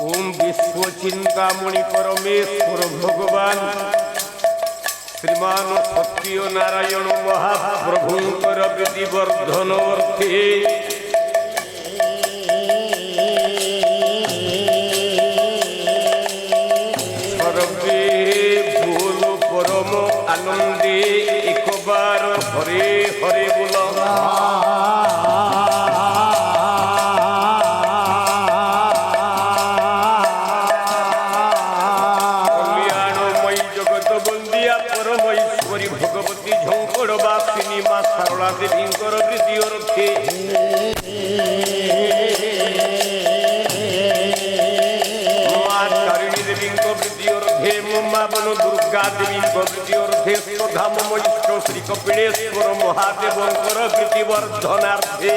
ओम विश्व चिंतामणि परमेश्वर भगवान श्रीमान सत्य नारायण महाप्रभुंकर विधिवर्धन अर्थे सर्वे बोल परम आनंदे एक बार हरे हरे बोल। देवींकर प्रीति अर्थे माँ तारिणी देवींक प्रीति अर्थे माँ बन दुर्गा देवींक प्रीति अर्थे श्रद्धा मम इष्ट श्री कपिलेश्वर महादेवंकर प्रीति वर्धनार्थे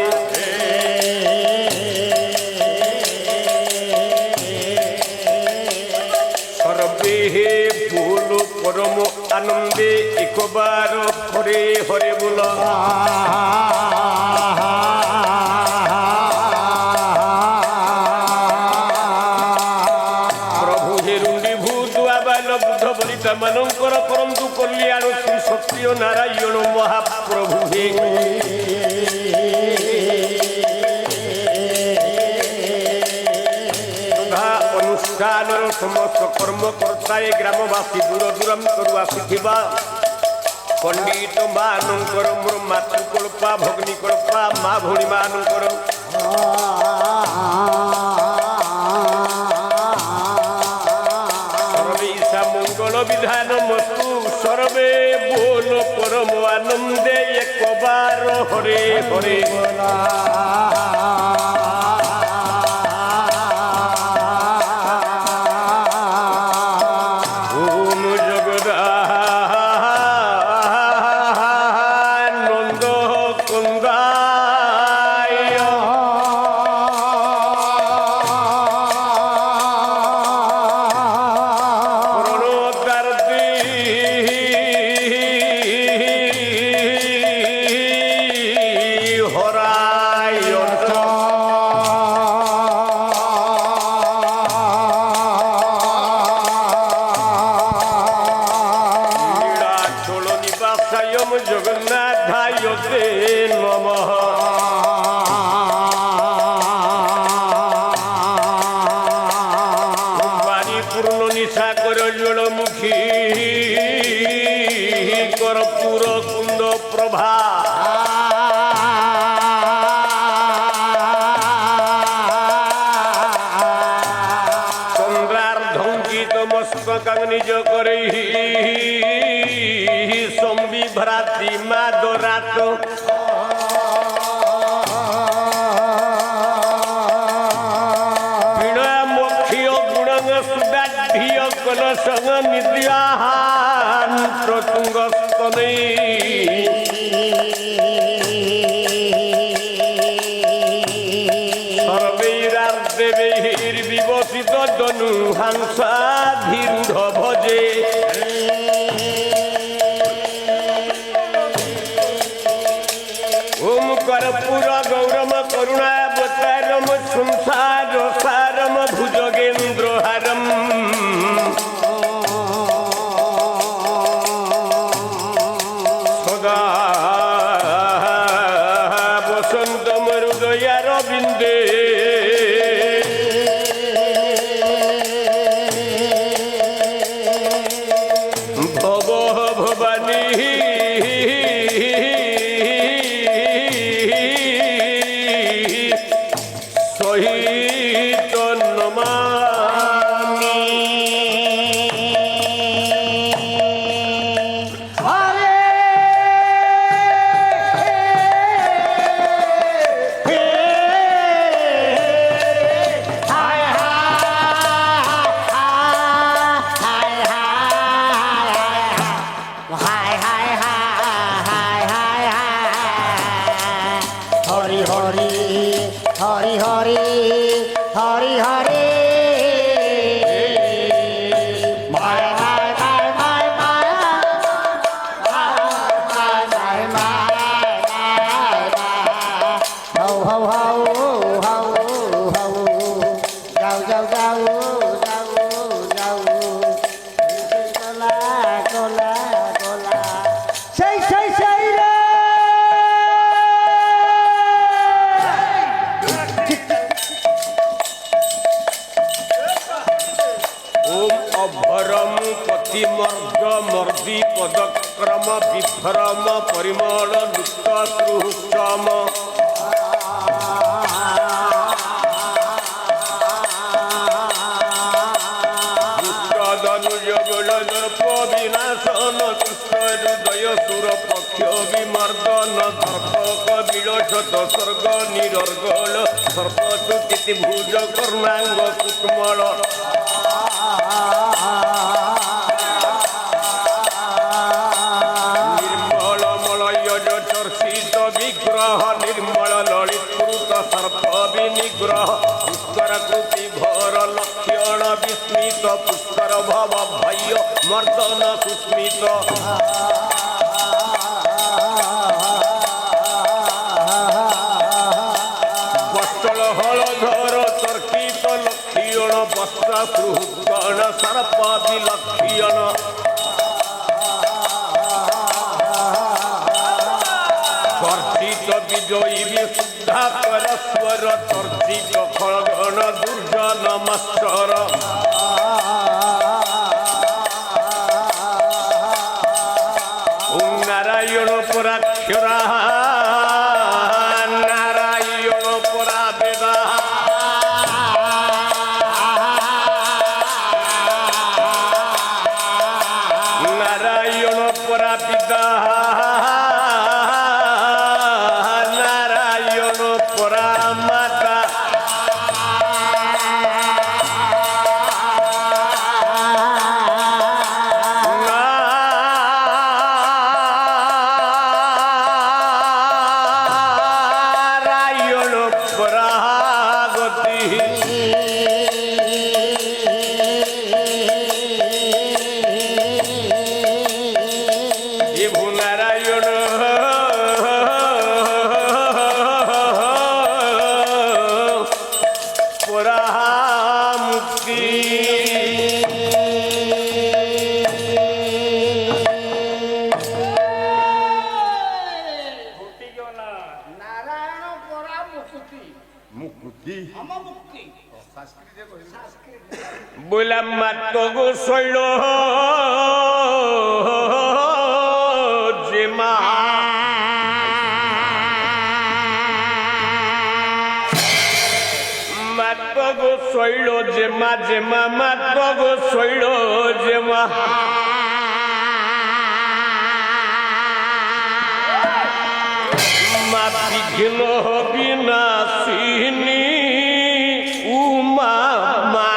सर्वे बोलो परम आनंदे एक बार हरे हरे बोल। प्रभु हेरुंडी भूत आबाल बुद्ध बलिता मानकर परंतु कल्याण श्री सत्य नारायण महाप्रभु हे अनुष्ठान समस्त कर्मकर्ता ग्रामवासी दूर दूरांतर आसिथिबा पंडित मानकर मोर मातृकल्पा भग्निकल्पा माँ भौणी मानकर सर्वेशा मंगल विधान मस्तु सर्वे बोल परम आनंदे एक बार हरे हरे निज करे सम्बी भ्राती मादरात पीड़ा मोक्षीय गुण सुदाढ़ कल संग निद्राहान प्रतुंग स्तने सर्वैरार्देवैर्विवसित दनु हंसाधिरूढ़ भजे ओम कर्पूर गौरम करुणावतारम संसार सारम भुजगेन्द्र हारम सदा वसंतम हृदयारविंदे যাও যাও যাও যাও যাও গলা গলা গলা সেই সেই সেই রে ওম অভরম পতিমর্গ মর্দি পদক্রম বিভ্রম পরিমল লুপ্ত শ্রুষ্টম বিনাশন কৃষ্ণ হৃদয় সুর পক্ষ বিমর্দন ধর্পক বিলসত স্বর্গ নিরর্গল সর্বচুতি ভুজ কর্ণাঙ্গ কুটমল निर्मल मलयज चर्चित विग्रह निर्मल ललितकृत सर्प विनिग्रह पुष्कर कृति भर लक्षण विस्मित पुष्कर भव भय्य मर्दन सुस्मित बस्तल हलधर तर्कित लक्षण वस्त्र सुहृदन सर्प विलक्षण चर्चित विजयी विशुद्धाकर स्वर चर्चित खळगण दुर्जन मस्तर ओम नारायण पराक्षरा नारायण परा वेदा नारायण परा पिता বললাম মাত্র গো শৈল যে মা মাত্র গো শৈল যে মা যে মা মাত্র গো শৈল যে মা মা বিঘ্ন বিনাশিনী উমা মা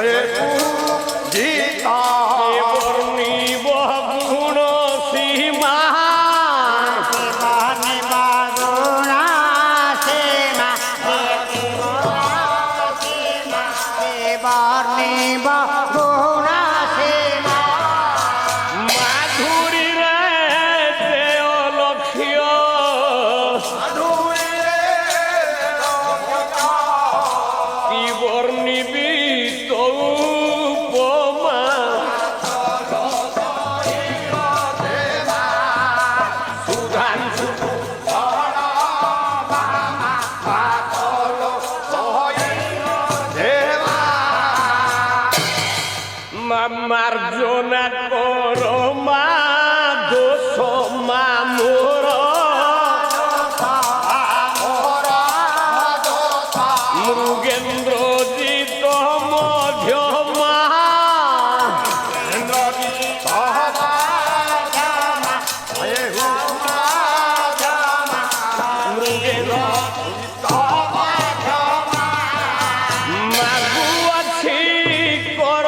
হরে পূজিতা বর্ণিব গুণ সীমা মাধুরী রে দেও লক্ষ্য কি বর্ণিবি তৌপমা সুধাংশু মার্জনা কর মা দোষ মামুর মৃগেন্দ্র জিত মধ্যমা মাগু আছে কর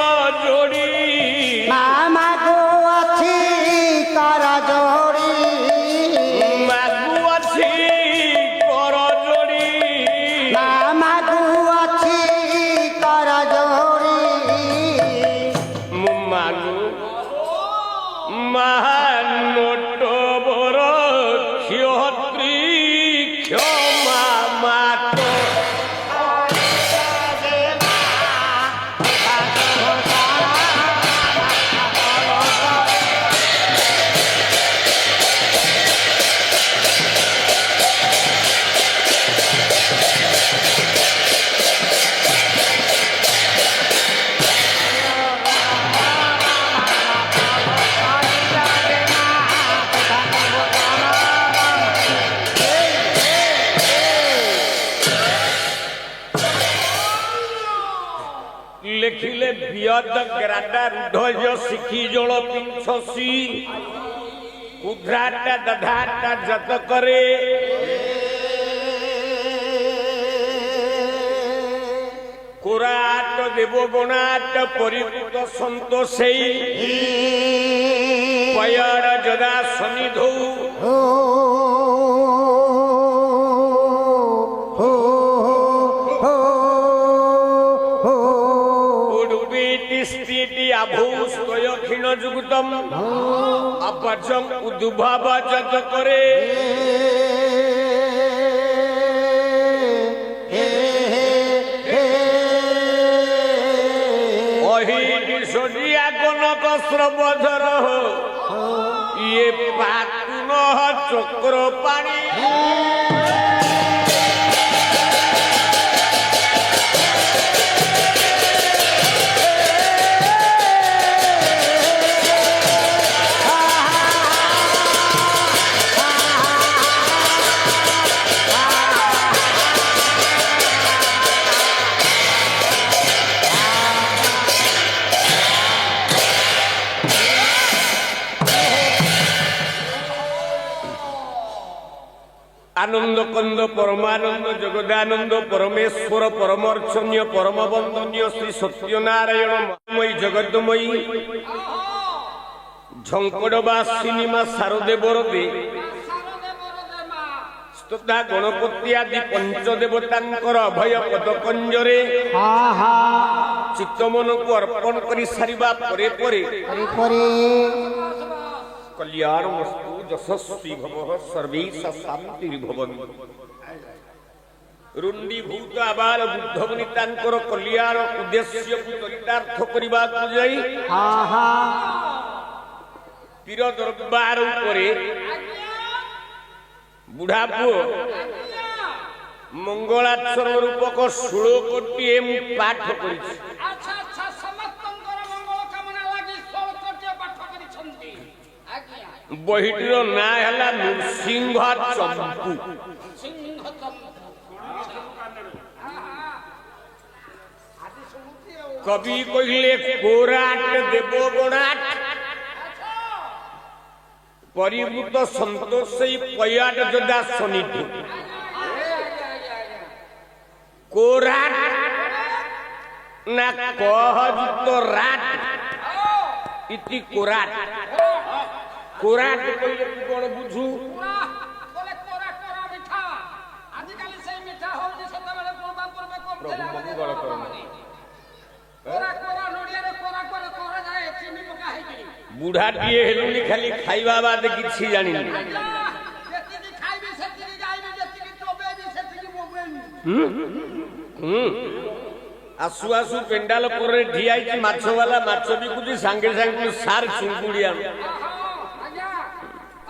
যোড়ি মাগু আছে কর যোড়ি মাগু মহানোট বর ক্ষত্রি ক্ষমা মাত লেখিলে বিয়দ গ্রাডা রুদ্ধ শিখি জল পিঞ্ছসি কুধ্রাটা দধাটা যত করে কুরাট দেবগণাট পরিভূত সন্তোষেই পয়র যদা সনিধৌ আভূস্তয়ক্ষীণ যুগতম অপজং উদ্ভাব যত করে অহিনি সজিয়া কনক স্রবধর ইয়ে পাতুন চক্র পাণি আনন্দ কন্দ পরমানন্দ জগদানন্দ পরমেশ্বর পরমর্চনীয় পরম বন্দনীয় শ্রী সত্যনারায়ণ ময়ী জগদ্ময়ী ঝঙ্কড়বাসিনী মা শারদে বরদে তথা গণপতি আদি পঞ্চদেবতাঙ্কর অভয় পদকঞ্জরে চিত্তমনকু অর্পণ করে সারিবা পরে পরে কল্যাণমস্তু যশস্বী ভবঃ সর্বেষাং শান্তির্ভবতু ରୁଣ୍ଡୀଭୂତ ଆବାଳ ବୁଦ୍ଧମୁନି ତାଙ୍କର କଲ୍ୟାଣ ଉଦ୍ଦେଶ୍ୟକୁ ଚରିତାର୍ଥ କରିବାକୁ ଯାଇ ପୀର ଦରବାର ଉପରେ ବୁଢା ପୁଅ ମଙ୍ଗଳାଚରଣ ରୂପକ ଶ୍ଲୋକଟିଏ ମୁଁ ପାଠ କରିଛି। ବହିଟିର ନାଁ ହେଲା ନୃସିଂହ ଚମ୍ପୁ। কবি কহিলে কোরাট দেবগণাট পরিভূত সন্তোষী পয়াট যদা শনিধু কোরাট না কহ যুক্ত রাট ইতি কোরাট কোরাট কইলে তু কোন বুঝু বলে কোরা কোরা মিঠা আজকাল সেই মিঠা হউনি সেতবেলে প্রভা করবে করতে লাগে বড় করো কোরা কোরা নড়িয়ারে কোরা করে করা যায় চিনি পকা হেকি বুড়া দিয়ে হেলুনি খালি খাইবা বাদ কিছু জানিনি যেতিকি খাইবি সেতিকি যাইবি যেতিকি চবেবি সেতিকি বগবেনি আসু আসু পেন্ডাল পরে ঠিয়াইছি মাছওয়ালা মাছ বিকুছি সাঙ্গে সাঙ্গে সার চুঙ্গুড়ি আম আজ্ঞা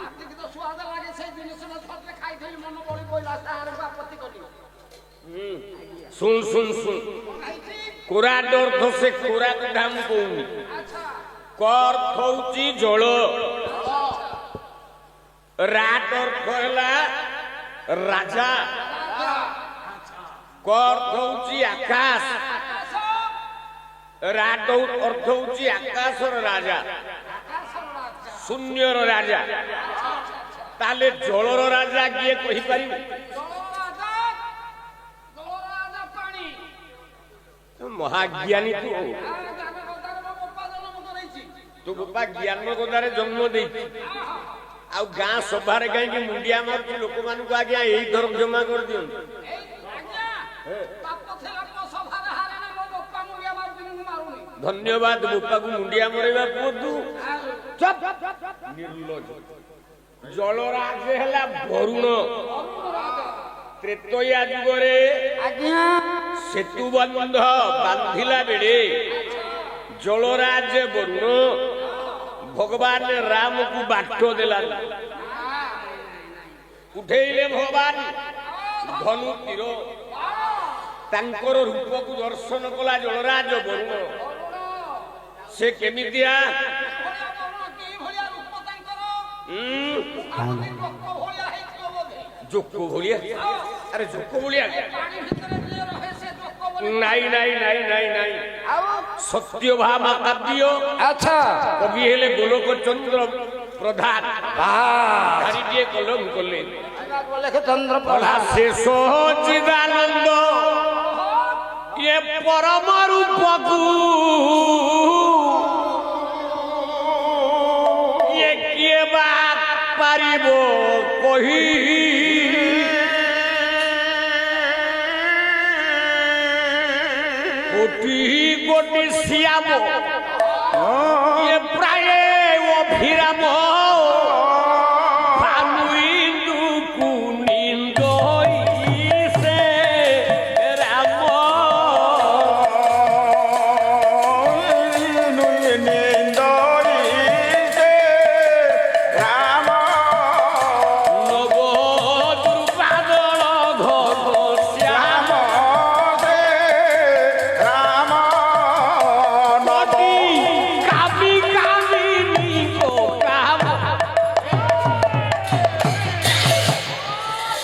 আজকে তো সুয়াদ লাগে সেই জিনিস না সত্যি খাইতেই মন বলি কইলা তার আপত্তি করি শুন শুন শুন কোরাট অর্থ সে কোরাট ধাম কৌনি আচ্ছা কর্থ হଉଛି জଳ রাট অর্থ ହେଲା রাজা কর্থ হଉଛି আকাশ রাট অর্থ হଉଛି আকাশর রাজা শূন্যর রাজা তাহলে জଳର রাজা কিଏ କହିପାରିବୁ দলরাজা পানি মহাজ্ঞানী তু আর জানা কথা বাপা জন্ম করেছি ତୁ ବାପା ଜ୍ଞାନ ଗୋଦାରେ ଜନ୍ମ ଦେଇଛୁ ଆଉ ଗାଁ ସଭାରେ କାହିଁକି ମୁଣ୍ଡିଆ ମାରୁଛୁ ଲୋକମାନଙ୍କୁ ଆଜ୍ଞା ଏଇ ଥର ଜମା କରିଦିଅନ୍ତୁ এই আজ্ঞা বাপ ଥିଲା ମୋ ସଭାରେ ହାରେ ନା ମୋ ବାପା ମୁଣ୍ଡିଆ ମାରୁଛି ମୁଁ ମାରୁନି ଧନ୍ୟବାଦ ବୋପାକୁ ମୁଣ୍ଡିଆ ମରେଇବା ପୁଅ ତୁ ନିର୍ଲଜ ଜଳରାଜ ହେଲା ବରୁଣ ତ୍ରେତୟା ଯୁଗରେ ଆଜ୍ଞା ସେତୁ ବନ୍ଧ ବାନ୍ଧିଲା ବେଳେ ଜଳରାଜ ବରୁଣ ଭଗବାନ ରାମକୁ ବାଟ ଦେଲା ଉଠେଇଲେ ଭଗବାନ ଧନୁ ତୀର ତାଙ୍କର ରୂପକୁ ଦର୍ଶନ କଲା ଜଳରାଜ ବରୁଣ ସେ କେମିତିଆ ଭଳିଆ ବରୁଣ କେଇ ଭଳିଆ ରୂପ ତାଙ୍କର ଆମେ ଲୋକ ଭଳିଆ ହେଇଥିବ ବୋଧେ ଜୋକ ଭଳିଆ ଆରେ ଜୋକ ଭଳିଆ ପାଣି ଭିତରେ ଯିଏ ରହେ ସେ ଲୋକ ବୋଲି ନାଇଁ ନାଇଁ ନାଇଁ ନାଇଁ ନାଇଁ ଆଉ ସତ୍ୟଭାମା କାବ୍ୟ ଆଚ୍ଛା କବି ହେଲେ ଗୋଲକ ଚନ୍ଦ୍ର ପ୍ରଧାନ ବାସ୍ ଭାରିଟିଏ କଲମ କଲେ লেখে চন্দ্র କଲା ଶେଷ ଚିଦାନନ୍ଦ ଇଏ ପରମ ରୂପକୁ ଇଏ କିଏ ବା ପାରିବ କହି কোটি কোটি শ্যাম ইয়ে প্রায় অভিরাম ভানুইন্দু কুনিন্দই সে রাম নব দুর্বাদল ঘন শ্যাম নদী কামি কামি নিকো কাম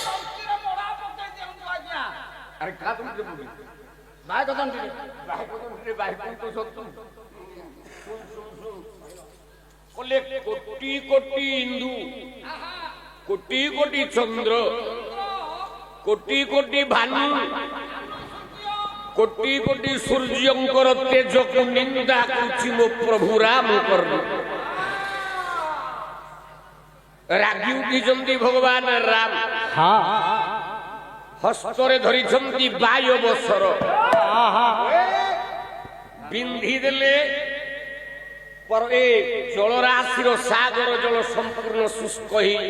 ସଂସ୍କୃତ ମୋଡ଼ା ପକେଇ ଦିଅନ୍ତୁ ଆଜ୍ଞା আরে কা তুমি বলি ভাই কতন টিকে বলে কোটি কোটি ইন্দু কোটি কোটি চন্দ্র কোটি কোটি ভানু কোটি কোটি সূর্যঙ্কর তেজକୁ নিন্দা କରୁଛି ମୋ ପ୍ରଭୁ ରାମ କର୍ଣ୍ଣ ରାଗି ଉଠିଛନ୍ତି ଭଗବାନ ରାମ ହସ୍ତରେ ଧରିଛନ୍ତି ବାୟ ବସର ବିନ୍ଧି ଦେଲେ ପରେ ଜଳରାଶିର ସାଗର ଜଳ ସମ୍ପୂର୍ଣ୍ଣ ଶୁଷ୍କ ହେଇ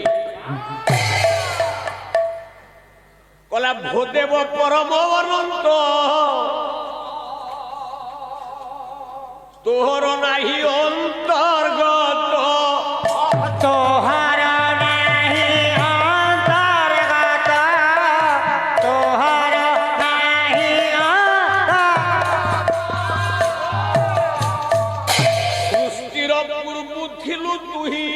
କଲା ଭୋଦେବ ପରମ ଅନନ୍ତ ତୋହର ନାହିଁ ଅନ୍ତର୍ଗତ তোহার নাহি অন্তর্গত তোহার নাহি ସୃଷ୍ଟିର ପୂର୍ବୁ ଥିଲୁ ତୁହି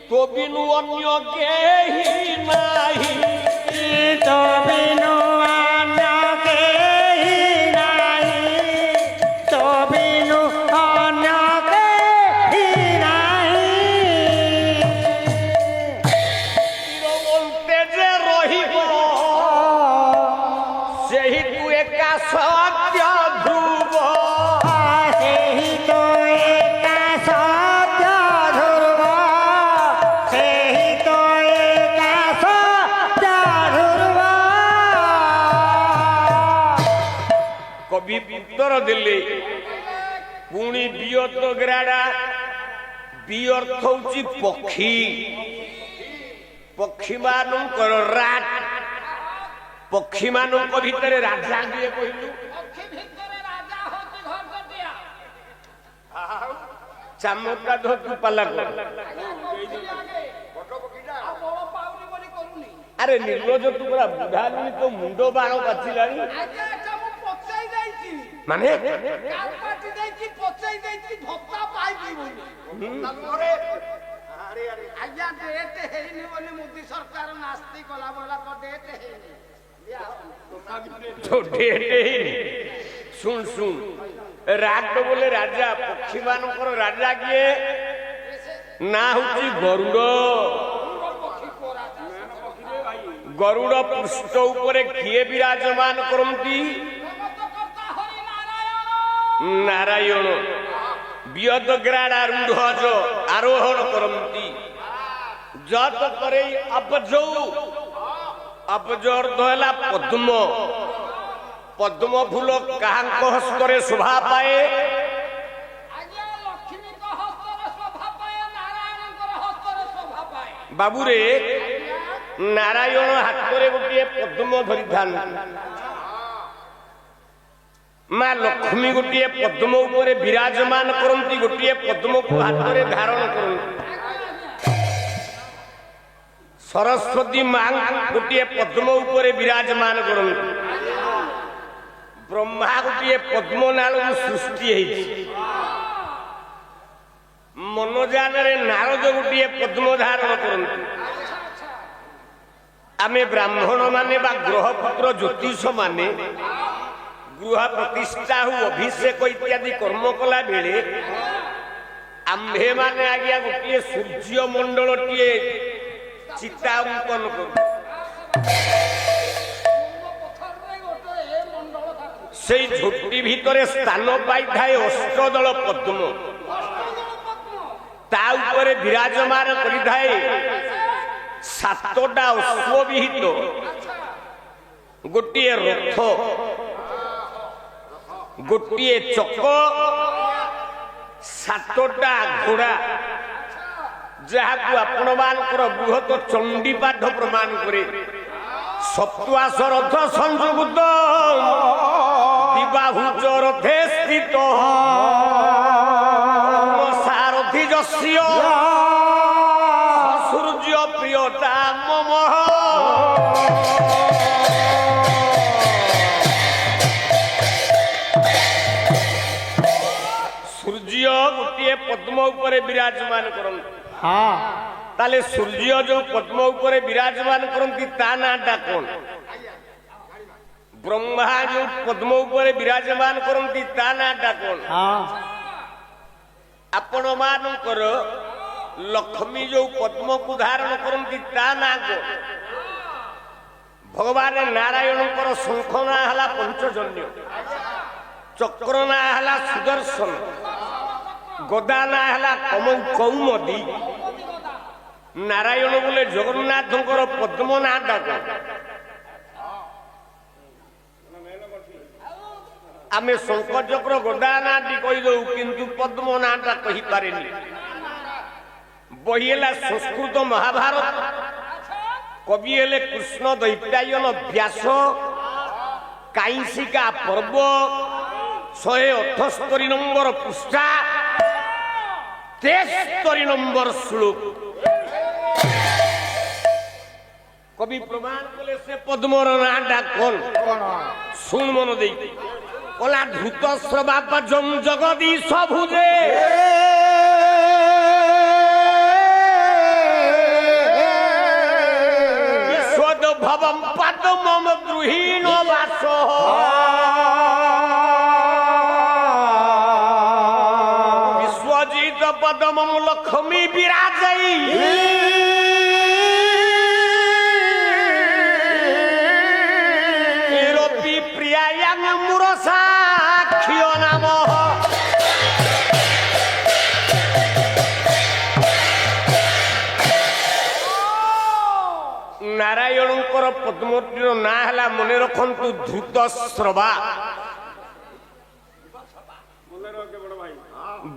ତୋ ବିନୁ ଅନ୍ୟ କେହି ନାହିଁ তো বিনু অন্য কেহি নাই তো বিনু অন্য কেহি নাই চিরবন্তে যে রহিব ସେହି ତୁ ଏକା ସତ୍ୟ ଧ୍ରୁବ ଉତ୍ତର ଦେଲେ ପୁଣି ବିୟତ ଗ୍ରାଡା ବି ଅର୍ଥ ହଉଛି ପକ୍ଷୀ ପକ୍ଷୀ ମାନଙ୍କର ରାଟ ପକ୍ଷୀ ମାନଙ୍କ ଭିତରେ ରାଜା କିଏ କହିଲୁ ପକ୍ଷୀ ଭିତରେ ରାଜା ହଉଛି ଘରକଟିଆ। ଚାମଟା ଧତୁ ପାଲା କର ଆଜ୍ଞା କହୁଥିଲି ଆଗେ। ଆଉ ବଳ ପାଉନି ବୋଲି କରୁନି। ଆରେ ନିର୍ଲଜ ତୁ ପୁରା ବୁଢାଲି ତ ମୁଣ୍ଡ ବାଳ ପାଚିଲାଣି ଆଜ୍ଞା ଏଟା ମୁଁ ପଚେଇ ଦେଇଛି। ମାନେ କାନ କାଟି ଦେଇଛି ପଚେଇ ଦେଇଛି ଭତ୍ତା ପାଇବି ବୋଲି। ଆଜ୍ଞା ଡେଟ୍ ହେଇନି ବୋଲି ମୋଦି ସରକାର ନାସ୍ତି କଲା ବୋଲା ତ ଡେଟ୍ ହେଇନି। ଦିଆ ହବନି। তো ঢেড়ে শুন শুন রাগ বলে রাজা পক্ষী মানকর রাজা কিয়ে না হচ্ছে গরুড় গরুড় পৃষ্ঠ উপরে কিয়ে বিরাজমান করন্তি নারায়ণ বিয়দগ্রাড আরোহণ করন্তি যত করে অপজৌ অপজর্ধ হেলা পদ্ম পদ্ম ফুল কাহাঙ্ক হস্তরে শোভা পায়ে ଆଜ୍ଞା ଲକ୍ଷ୍ମୀଙ୍କ ହସ୍ତରେ ଶୋଭା ପାଏ ନାରାୟଣଙ୍କର ହସ୍ତରେ ଶୋଭା ପାଏ। ବାବୁରେ ନାରାୟଣ ହାତରେ ଗୋଟିଏ ପଦ୍ମ ଧରିଥାନ୍ତି ମା ଲକ୍ଷ୍ମୀ ଗୋଟିଏ ପଦ୍ମ ଉପରେ ବିରାଜମାନ କରନ୍ତି ଗୋଟିଏ ପଦ୍ମକୁ ହାତରେ ଧାରଣ କରନ୍ତି ସରସ୍ୱତୀ ମା ଗୋଟିଏ ପଦ୍ମ ଉପରେ ବିରାଜମାନ କରନ୍ତି ବ୍ରହ୍ମା ଗୋଟିଏ ପଦ୍ମନାଳରୁ ସୃଷ୍ଟି ହେଇଛି ମନୋଜାନରେ ନାରଦ ଗୋଟିଏ ପଦ୍ମ ଧାରଣ କରନ୍ତି ଆମେ ବ୍ରାହ୍ମଣ ମାନେ ବା ଗ୍ରହପୁତ୍ର ଜ୍ୟୋତିଷ ମାନେ ଗୃହ ପ୍ରତିଷ୍ଠା ହଉ ଅଭିଷେକ ଇତ୍ୟାଦି କର୍ମ କଲା ବେଳେ ଆମ୍ଭେମାନେ ଆଜ୍ଞା ଗୋଟିଏ ସୂର୍ଯ୍ୟ ମଣ୍ଡଳଟିଏ ଚିତା ଅଙ୍କନ କରୁ সেই ঝোটি ভিতরে স্থান পাইଥାଏ অষ্টদল পদ্ম তা উপরে বিরাজমান করিଥାଏ সাতটা অশ্ববিহিত গোটিয়ে রথ গোটিয়ে চক সাতটা ঘোড়া যাহাକୁ ଆପଣମାନଙ୍କର ବୃହତ ଚଣ୍ଡୀପାଠ ପ୍ରମାଣ କରେ ସପ୍ତାଶ ରଥ ସଂଯୁକ୍ତ ଦିବାହୁଚ ରଥେ ସ୍ଥିତ ସାରଥି ଯଶ୍ୟ ସୂର୍ଯ୍ୟ ପ୍ରିୟତା ମମ ସୂର୍ଯ୍ୟ ଗୋଟିଏ ପଦ୍ମ ଉପରେ ବିରାଜମାନ କରନ୍ତି তাহলে সূর্য যে পদ্ম উপরে বিরাজমান করନ୍ତି তা নাটা কোন ব্রহ্মা যে পদ্ম উপরে বিরাজমান করନ୍ତି তা নাটা কোন আপন মানଙ୍କର লক্ষ্মী যে পদ্মକୁ ধারণ করନ୍ତି তা না কোন ভগবান নারায়ণଙ୍କର শঙ্খ না হলা পঞ্চজন্য চক্র না হলা সুদর্শন গদা না হলা কৌমদী নারায়ণ বলে জগন্নাথଙ୍କର পদ্ম নাটা ଆମେ ଶଙ୍ଖ ଚକ୍ର ଗଦା ନାଟି କହିଦଉ କିନ୍ତୁ ପଦ୍ମ ନାଟା କହିପାରେନି ବହି ହେଲା ସଂସ୍କୃତ ମହାଭାରତ କବି ହେଲେ କୃଷ୍ଣ ଦୈତ୍ୟାୟନ ବ୍ୟାସ କାଇଁସିକା ପର୍ବ 178 নম্বর পৃষ্ঠা 73 নম্বর শ্লোক কবি প্রমাণ কলে সে পদ্মর নাটা কোন শুন মন দেই কলা ধূত শ্রবাপ জম জগদীশ ভুজে বিশ্বদ ভবম পদ্মম দ্রুহীন বাস বিশ্বজিৎ পদ্মম লক্ষ্মী বিরাজই নারায়ণଙ୍କର ପଦ୍ମଟିର ନାଁ ହେଲା ମନେ ରଖନ୍ତୁ ଧୃତ ଶ୍ରବା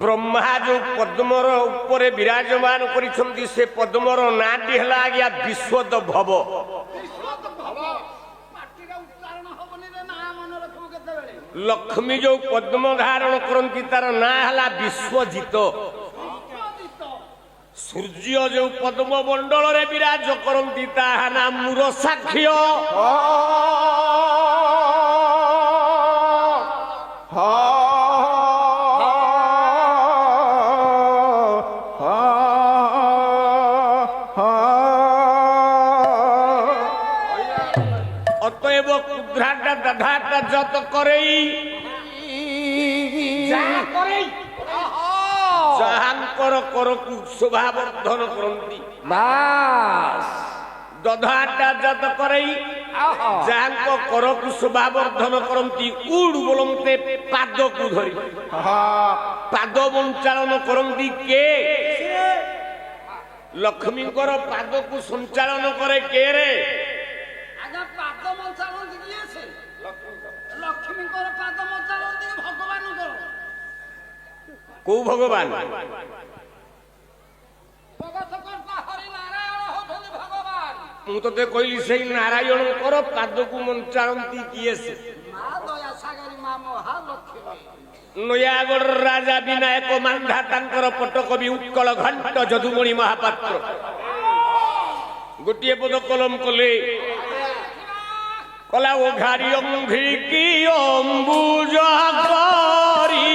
ବ୍ରହ୍ମା ଯୋଉ ପଦ୍ମର ଉପରେ ବିରାଜମାନ କରିଛନ୍ତି ସେ ପଦ୍ମର ନାଁଟି ହେଲା ଆଜ୍ଞା ବିଶ୍ୱଦ ଭବ। ପାଟିରେ ଉଚ୍ଚାରଣ ହବନି ରେ ନା ମନେ ରଖିବ କେତେବେଳେ। ଲକ୍ଷ୍ମୀ ଯୋଉ ପଦ୍ମ ଧାରଣ କରନ୍ତି ତାର ନାଁ ହେଲା ବିଶ୍ୱଜିତ। ସୂର୍ଯ୍ୟ ଯୋଉ ପଦ୍ମ ମଣ୍ଡଳରେ ବିରାଜ କରନ୍ତି ତାହା ନାଁ ମୂରସାକ୍ଷ୍ୟ। অতএব ক্ষুদ্রাটা দাধাটা যত করেই ଯାହାଙ୍କର କରକୁ ଶୋଭାବର୍ଦ୍ଧନ କରନ୍ତି ଦଧାଟା ଜାତ କରେଇ ଯାହାଙ୍କ କରକୁ ଶୋଭାବର୍ଦ୍ଧନ କରନ୍ତି ଉଡ୍ ବୋଲନ୍ତେ ପାଦକୁ ଧରି ପାଦ ବଞ୍ଚାଳନ କରନ୍ତି କେ ଲକ୍ଷ୍ମୀଙ୍କର ପାଦକୁ ସଞ୍ଚାଳନ କରେ କେ ରେ ଆଜ୍ଞା ପାଦ ମଞ୍ଚାଳନ୍ତି କିଏ ସେ? ଲକ୍ଷ୍ମୀଙ୍କର ପାଦ ମଞ୍ଚାଳନ୍ତି ଭଗବାନଙ୍କର। କୋଉ ଭଗବାନ? ଜଗତକର୍ତ୍ତା ହରି ନାରାୟଣ ହଉଛନ୍ତି ଭଗବାନ। ମୁଁ ତତେ କହିଲି ସେଇ ନାରାୟଣଙ୍କର ପାଦକୁ ମଞ୍ଚାଳନ୍ତି କିଏ ସେ? ମା ଦୟା ସାଗରୀ ମା ମହାଲକ୍ଷ୍ମୀ। ନୟାଗଡ଼ ରାଜା ବିନାୟକ ମାନ୍ଧା ତାଙ୍କର ପଟକବି ଉତ୍କଳ ଘଣ୍ଟ ଯଦୁମଣି ମହାପାତ୍ର ଗୋଟିଏ ପଦ କଲମ କଲେ କଲା ଓ ଘାରି ଅଙ୍ଘ୍ରିକି ଅମ୍ବୁଜ କରି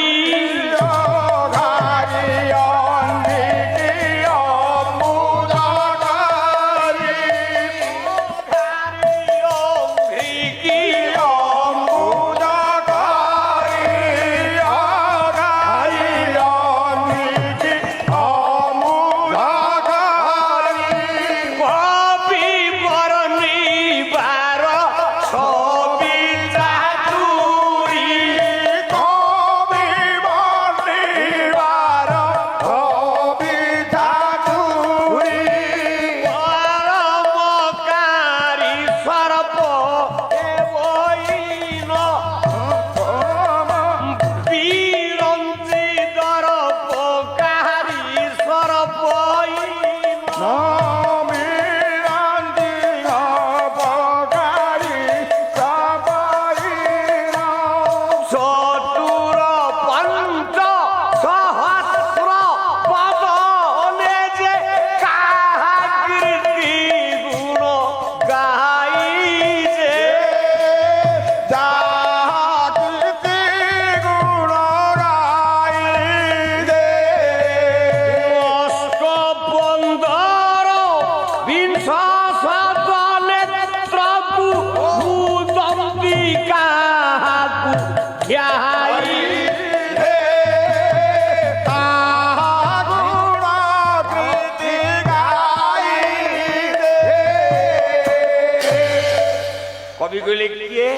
কবি কইলে কিয়ে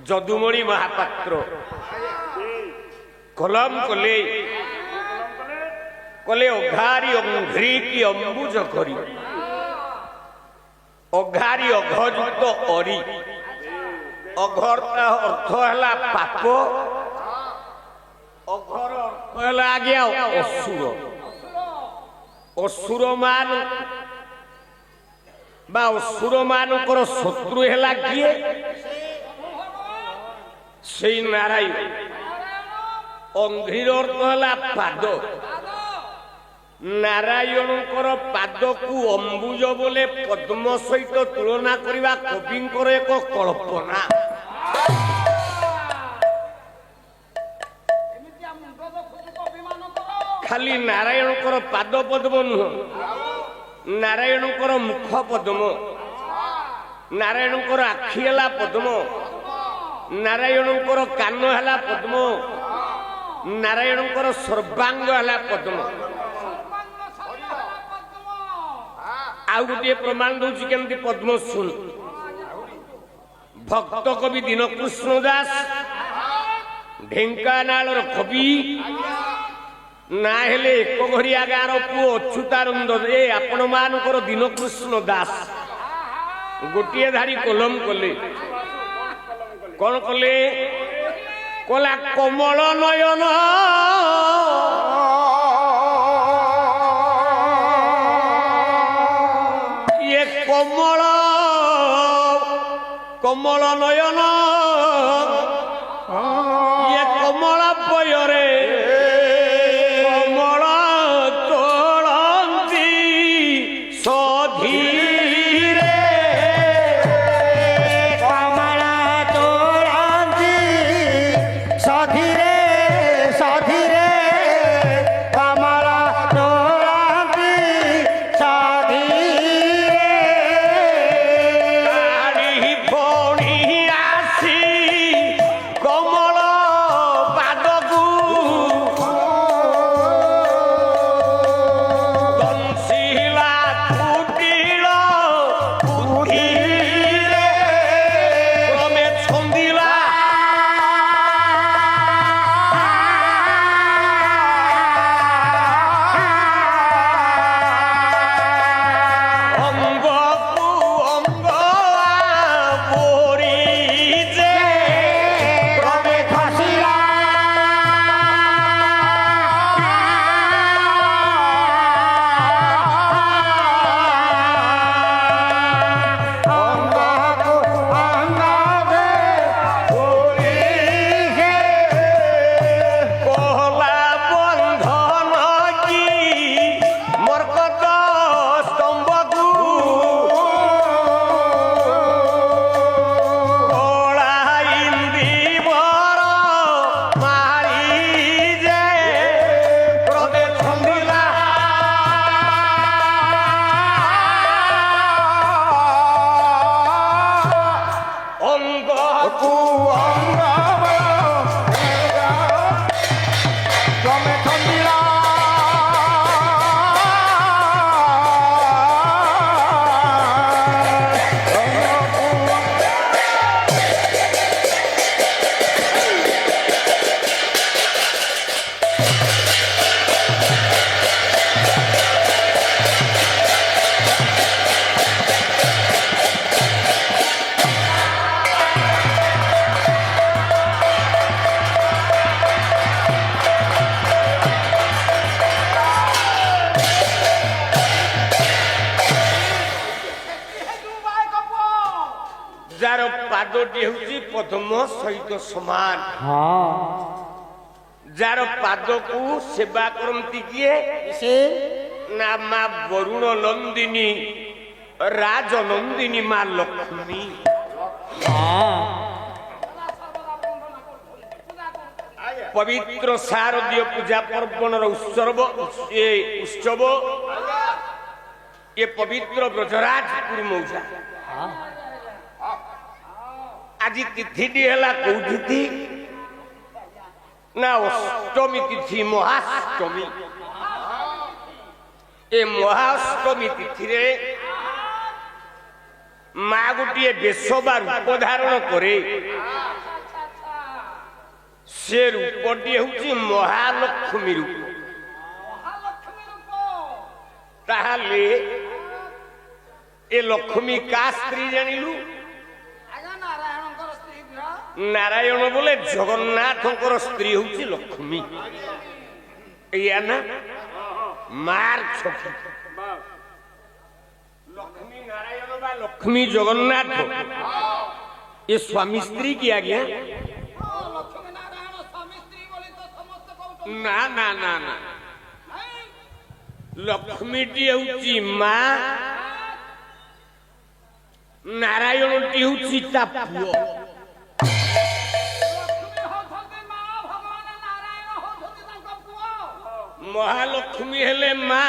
যদুমণি মহাপাত্র কলম কলে কলে অঘারি অঙ্ঘ্রি কি অম্বুজ করি অঘারি অঘযুক্ত অরি অঘর অর্থ হেলা পাপ অঘর অর্থ হেলা আজ্ঞা অসুর অসুর মান বা অসুর মানଙ୍କର শত্রু হেলা কিয়ে সেই নারায়ণ অঙ্ঘ্রির অর্থ হেলা পাদ নারায়ণଙ୍କର ପାଦକୁ ଅମ୍ବୁଜ ବୋଲେ ପଦ୍ମ ସହିତ ତୁଳନା କରିବା କବିଙ୍କର ଏକ କଳ୍ପନା। ଖାଲି ନାରାୟଣଙ୍କର ପାଦ ପଦ୍ମ ନୁହଁ ନାରାୟଣଙ୍କର ମୁଖ ପଦ୍ମ ନାରାୟଣଙ୍କର ଆଖି ହେଲା ପଦ୍ମ ନାରାୟଣଙ୍କର କାନ ହେଲା ପଦ୍ମ ନାରାୟଣଙ୍କର ସର୍ବାଙ୍ଗ ହେଲା ପଦ୍ମ। ଆଉ ଗୋଟିଏ ପ୍ରମାଣ ଦଉଛି କେମିତି ପଦ୍ମ ଶୁଣ ଭକ୍ତ କବି ଦୀନକୃଷ୍ଣ ଦାସ ଢେଙ୍କାନାଳର କବି ନା ହେଲେ ଏକ ଘରିଆ ଗାଁର ପୁଅ ଅଚ୍ୟୁତାନନ୍ଦ ଏ ଆପଣ ମାନଙ୍କର ଦୀନକୃଷ୍ଣ ଦାସ ଗୋଟିଏ ଧାଡ଼ି କଲମ କଲେ କଣ କଲେ কলা কমল নয়ন ইয়ে কমল কমল নয়ন ইয়ে কমল বয়রে কমল তোলন্তি সধীরে কমলা তোলন্তি সধীরে সধীরে কমলা তোলন্তি সধীরে কারি ফণি আসি কমল পাদকু বংশীলা কুটিল কুটিরে ক্রমে ছন্দিলা অঙ্গকু অঙ্গ পরিজে ক্রমে খসিলা অঙ্গকু অঙ্গবে পুরিহে কহলা বন্ধন কি মর্কট স্তম্ভকু কলা ইন্দিবর মারি যে ক্রমে ছন্দিলা অঙ্গ কু অঙ্গ ক্রমে ছন্দিলা যার পাদটি ହେଉଛି ପଦ୍ମ ସହିତ ସମାନ ଯାର ପାଦକୁ ସେବା କରନ୍ତି କିଏ ସେ ନା ମା ବରୁଣ ନନ୍ଦିନୀ ରାଜ ନନ୍ଦିନୀ ମା ଲକ୍ଷ୍ମୀ ପବିତ୍ର ଶାରଦୀୟ ପୂଜା ପର୍ବଣର ଉତ୍ସବ ଏ ପବିତ୍ର ବ୍ରଜରାଜପୁର ମୌଜା ଆଜି ତିଥିଟି ହେଲା କୋଉ ତିଥି ନା ଅଷ୍ଟମୀ ତିଥି ମହାଷ୍ଟମୀ ଏ ମହାଷ୍ଟମୀ ତିଥିରେ ମା ଗୋଟିଏ ବେଶ ବା ରୂପ ଧାରଣ କରେ ସେ ରୂପଟି ହେଉଛି ମହାଲକ୍ଷ୍ମୀ ରୂପ ତାହେଲେ ଏ ଲକ୍ଷ୍ମୀ କା ସ୍ତ୍ରୀ ଜାଣିଲୁ ଆଜ୍ଞା ନାରାୟଣଙ୍କର ସ୍ତ୍ରୀ ବିବାହ ନାରାୟଣ ବୋଲେ ଜଗନ୍ନାଥଙ୍କର ସ୍ତ୍ରୀ ହେଉଛି ଲକ୍ଷ୍ମୀ ଏଇଆ ନା ମାର ଛକି ଲକ୍ଷ୍ମୀ ନାରାୟଣ ବା ଲକ୍ଷ୍ମୀ ଜଗନ୍ନାଥ ଏ ସ୍ୱାମୀ ସ୍ତ୍ରୀ କି ଆଜ୍ଞା ଲକ୍ଷ୍ମୀ ନାରାୟଣ ସ୍ୱାମୀ ସ୍ତ୍ରୀ ବୋଲି ତ ସମସ୍ତେ କହୁଛନ୍ତି ନା ନା ନା ନା ଲକ୍ଷ୍ମୀଟି ହେଉଛି ମା ନାରାୟଣଟି ହେଉଛି ତା ପୁଅ ଲକ୍ଷ୍ମୀ ହଉଛନ୍ତି ମା ଭଗବାନ ନାରାୟଣ ହଉଛନ୍ତି ତାଙ୍କ ପୁଅ ମହାଲକ୍ଷ୍ମୀ ହେଲେ ମା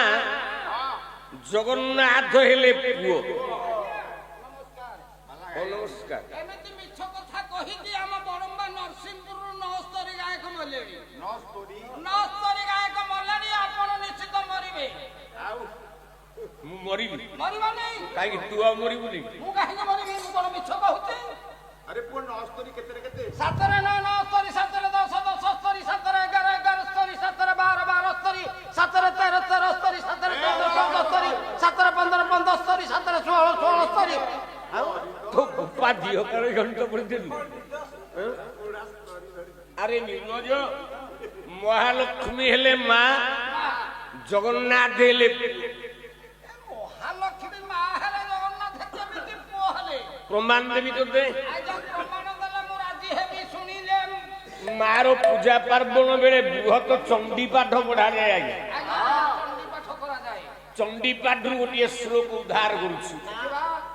ଜଗନ୍ନାଥ ହେଲେ ପୁଅ ନମସ୍କାର ଏମିତି ମିଛ କଥା କହିକି ଆମ ବଡମ୍ବା ନରସିଂହପୁରରୁ 9 ଗାୟକ ମଲେଣି 9 ଗାୟକ ମଲେଣି ଆପଣ ନିଶ୍ଚିତ ମରିବେ ମୁଁ ମରିବି ମରିବନି କାହିଁକି ତୁ ଆଉ ମରିବୁନି ମୁଁ କାହିଁକି ମରିବି ମୁଁ କଣ ମିଛ କହୁଛି ଆରେ ପୁଅ 9 କେତେ କେତେ 7 ରେ 9 9 7 ରେ 10 10 7 ରେ 11 11 7 ରେ 12 12 7 ରେ 13 13 7 ରେ 14 14 7 ରେ 15 15 7 ରେ 16 16 ଆଉ ତୋ ବାପା ଝିଅ କାଳେ ଘଣ୍ଟ ପଡ଼ିଥିଲୁ আরে নির্লজ মহালক্ষ্মী হেলে মা জগন্নাথ হেলে মহালক্ষ্মী মা হেলে জগন্নাথ কেমিতি পুଅ হেলে প্রমাণ দেবি তোতে আজ প্রমাণ দেলে মু রাজি হেবি শুনিলে মার পূজা পার্বণ বেড়ে বৃহৎ চণ্ডী পাঠ পড়া যায় আগে চণ্ডী পাঠ করা যায় চণ্ডী পাঠରୁ ଗୋଟିଏ ଶ୍ଲୋକ ଉଦ୍ଧାର କରୁଛି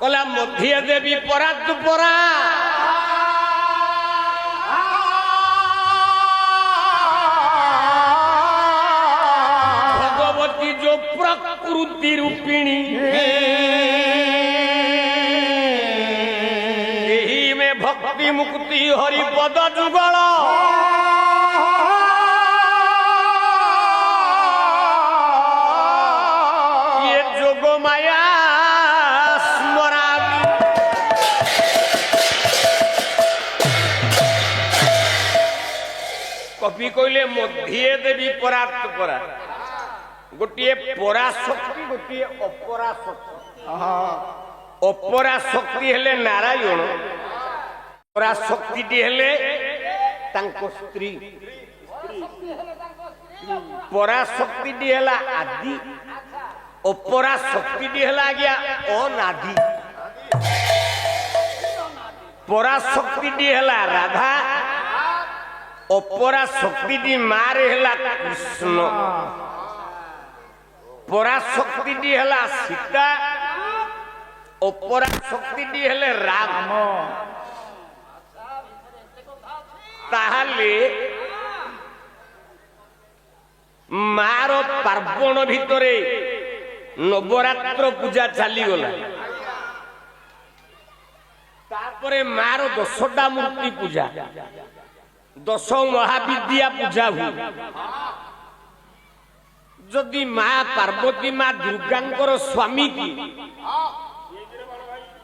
କଲା ମଧ୍ୟ ଦେବୀ ପରାତ ପରା ଭଗବତୀ ଯୋ ପ୍ରକୃତି ରୂପିଣୀ ଏହି ମେ ଭକ୍ତି ମୁକ୍ତି ହରି ପଦ ଯୁଗଳ ये जोग माया स्मरामि कवि कहले मध्य देवी परात परा गोटे पराशक्ति गोटे अपराशक्ति अपराशक्ति हेले नारायण पराशक्ति हेले तांको स्त्री पराशक्ति हेला आदि अपरा शक्ति है गया अनादि परा शक्ति है राधा अपरा शक्ति मारे है कृष्ण परा शक्ति है सीता अपरा शक्ति है राम ताहले मार पार्वण भितरे नवरात्र पूजा चली गला तापरे मार 10टा मूर्ति पूजा 10 महाविद्या पूजा हुई जदि माँ पार्वती माँ दुर्गांकर स्वामी की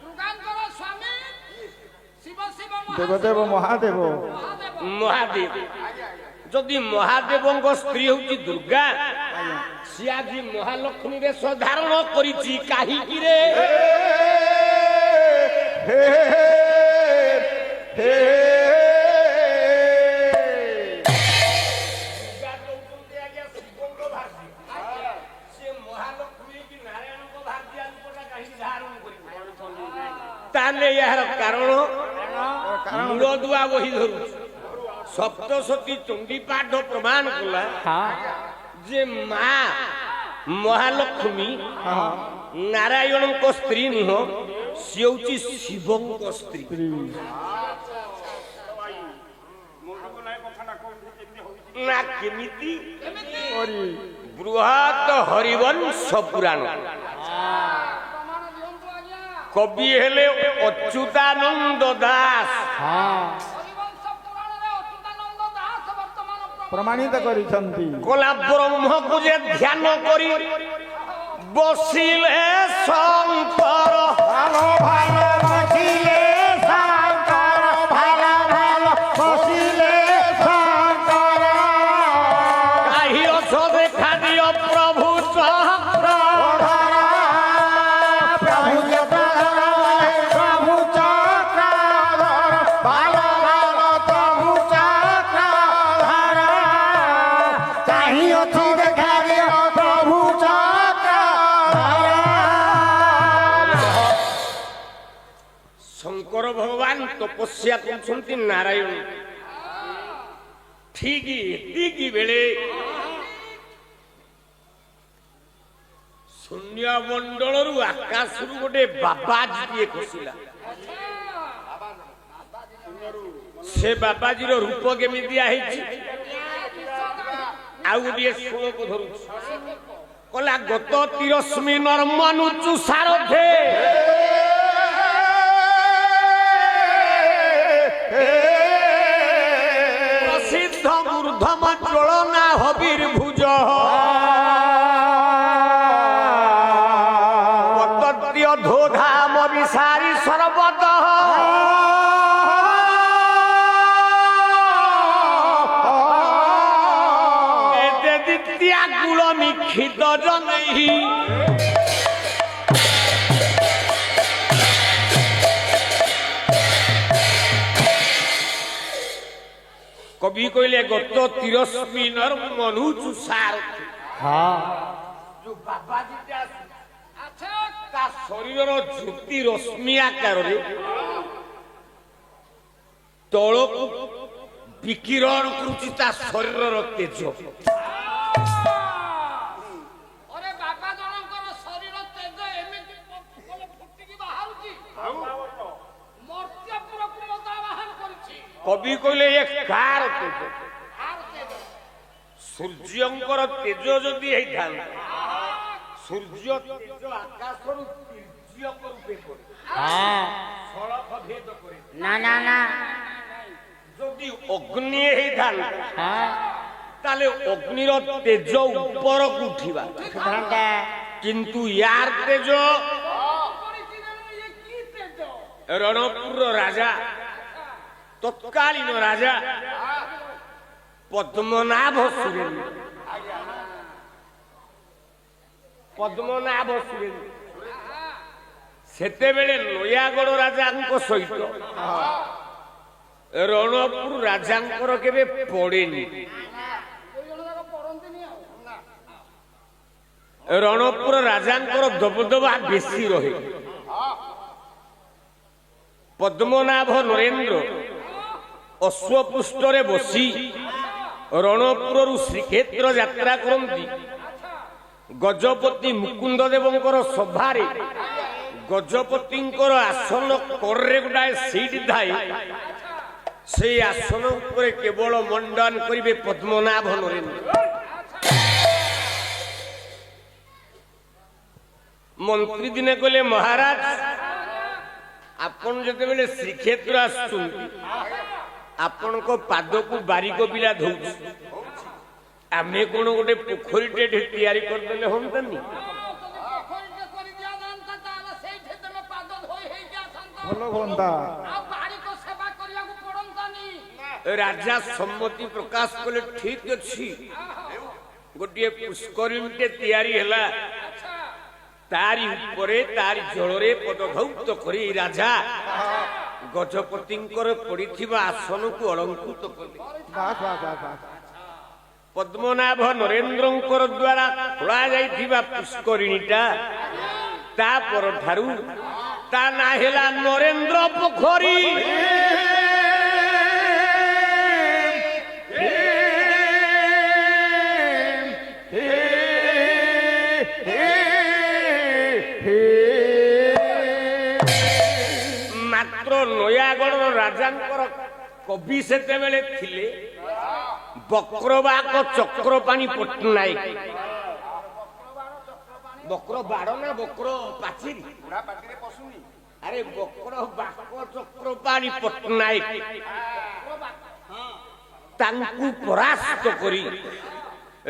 दुर्गांकर स्वामी शिव शिव देवदेव महादेव महादेव जदि महादेव स्त्री हूँ दुर्गा सी आज महालक्ष्मी वेश धारण करिछि काहिकी रे ताले यार कारण मूलदुआ वही धरु सप्तशती चंडी पाठ प्रमाण कला जे माँ महालक्ष्मी नारायण को स्त्री नुह सी हूँ शिव स्त्री ना केमिति बृहत हरिवंश पुराण कवि हेले अच्युतानंद दास प्रमाणित करिसंती कला ब्रह्म को जे ध्यान करी बसिले शंकर भालो भालो बसिले शंकर भालो भालो बसिले शंकर काही अस देखा दियो प्रभु चक्र प्रभु प्रभु चक्रधर भालो भालो प्रभु चक्रधर चाहिए थी देखा दियो प्रभु चक्रधर शंकर भगवान तपस्या करछंती नारायण ठीक एतिकी बेले शून्य मंडल आकाश गोटे बाबाजी खसिला से बाबाजी रूप केमी आउ गोटे श्लोक धरू कला गत तिरस्मी नर्मनुचु सारथे प्रसिद्ध ऊर्धम ज्वलना हबीर भुज पतद्य धोधाम विसारी सर्वत द्वितीयाकुल निक्षित जनैः କବି କହିଲେ ଗତ ତିରସ୍ମିନର ମନୁଛୁ ସାରଥି। ଯୋଉ ବାବାଜୀଟା ଆଚ୍ଛା ତା ଶରୀରର ଜ୍ୟୋତି ରଶ୍ମି ଆକାରରେ ତଳକୁ ବିକିରଣ କରୁଛି ତା ଶରୀରର ତେଜ। ଅରେ ବାବା ଜଣଙ୍କର ଶରୀର ତେଜ ଏମିତି ଫୁଟିକି ବାହାରୁଛି ମର୍ତ୍ତ୍ୟପୁରକୁ ମତା ବାହାର କରିଛି। କବି କହିଲେ ଏ କାର ତେଜ? ଆର ତେଜ ସୂର୍ଯ୍ୟଙ୍କର ତେଜ ଯଦି ହେଇଥାନ୍ତା, ସୂର୍ଯ୍ୟ ତେଜ ଆକାଶରୁ ତୀର୍ଯ୍ୟକ ରୂପେ ପଡେ, ସଳଖ ଭେଦ କରେ। ନା ନା ନା ଯଦି ଅଗ୍ନି ହେଇଥାନ୍ତା ତାହେଲେ ଅଗ୍ନିର ତେଜ ଉପରକୁ ଉଠିବା, କିନ୍ତୁ ୟାର ତେଜ ରଣପୁରର ରାଜା, ତତ୍କାଳୀନ ରାଜା ପଦ୍ମନାଭ ସୁରେନ୍ଦ୍ର, ପଦ୍ମନାଭ ସୁରେନ୍ଦ୍ର ସେତେବେଳେ ନୟାଗଡ଼ ରାଜାଙ୍କ ସହିତ ରଣପୁର ରାଜାଙ୍କର କେବେ ପଡେନି। ରଣପୁର ରାଜାଙ୍କର ଦବଦବା ବେଶୀ ରହେ। ପଦ୍ମନାଭ ନରେନ୍ଦ୍ର ଅଶ୍ୱପୃଷ୍ଠରେ ବସି ରଣପୁରରୁ ଶ୍ରୀକ୍ଷେତ୍ର ଯାତ୍ରା କରନ୍ତି। ଗଜପତି ମୁକୁନ୍ଦ ଦେବଙ୍କର ସଭାରେ ଗଜପତିଙ୍କର ଆସନ କରରେ ଗୋଟାଏ ସିଟ୍ ଥାଏ, ସେଇ ଆସନ ଉପରେ କେବଳ ମଣ୍ଡନ କରିବେ ପଦ୍ମନାଭ ନରେନ୍ଦ୍ର। ମନ୍ତ୍ରୀ ଦିନେ କହିଲେ, ମହାରାଜ ଆପଣ ଯେତେବେଳେ ଶ୍ରୀକ୍ଷେତ୍ର ଆସୁଛନ୍ତି ଆପଣଙ୍କ ପାଦକୁ ବାରିକ ପିଲା ଧଉଛି, ଆମେ କଣ ଗୋଟେ ପୋଖରୀଟେ ତିଆରି କରିଦେଲେ ହୁଅନ୍ତାନି? ଭଲ ହୁଅନ୍ତା। ରାଜା ସମ୍ମତି ପ୍ରକାଶ କଲେ, ଠିକ ଅଛି, ଗୋଟିଏ ପୁଷ୍କରିଣୀଟେ ତିଆରି ହେଲା, ତାରି ଉପରେ ତାରି ଜଳରେ ପଦଧୌତ କରି ରାଜା ଗଜପତିଙ୍କର ପଡିଥିବା ଆସନକୁ ଅଳଙ୍କୃତ କଲେ। ପଦ୍ମନାଭ ନରେନ୍ଦ୍ରଙ୍କର ଦ୍ୱାରା ଖୋଳା ଯାଇଥିବା ପୁଷ୍କରିଣୀଟା ତା ପରଠାରୁ ତା ନାଁ ହେଲା ନରେନ୍ଦ୍ର ପୋଖରୀ। ମାତ୍ର ନୟାଗଡ଼ ରାଜାଙ୍କର କବି ସେତେବେଳେ ଥିଲେ ବକ୍ରବାକ ଚକ୍ରପାଣି ପଟ୍ଟନାୟକ। ବକ୍ର ବାଡ଼ ନା ବକ୍ର ପାଚିରି? ଆରେ ବକ୍ର ବାକ ଚକ୍ରପାଣି ପଟ୍ଟନାୟକ ତାଙ୍କୁ ପରାସ୍ତ କରି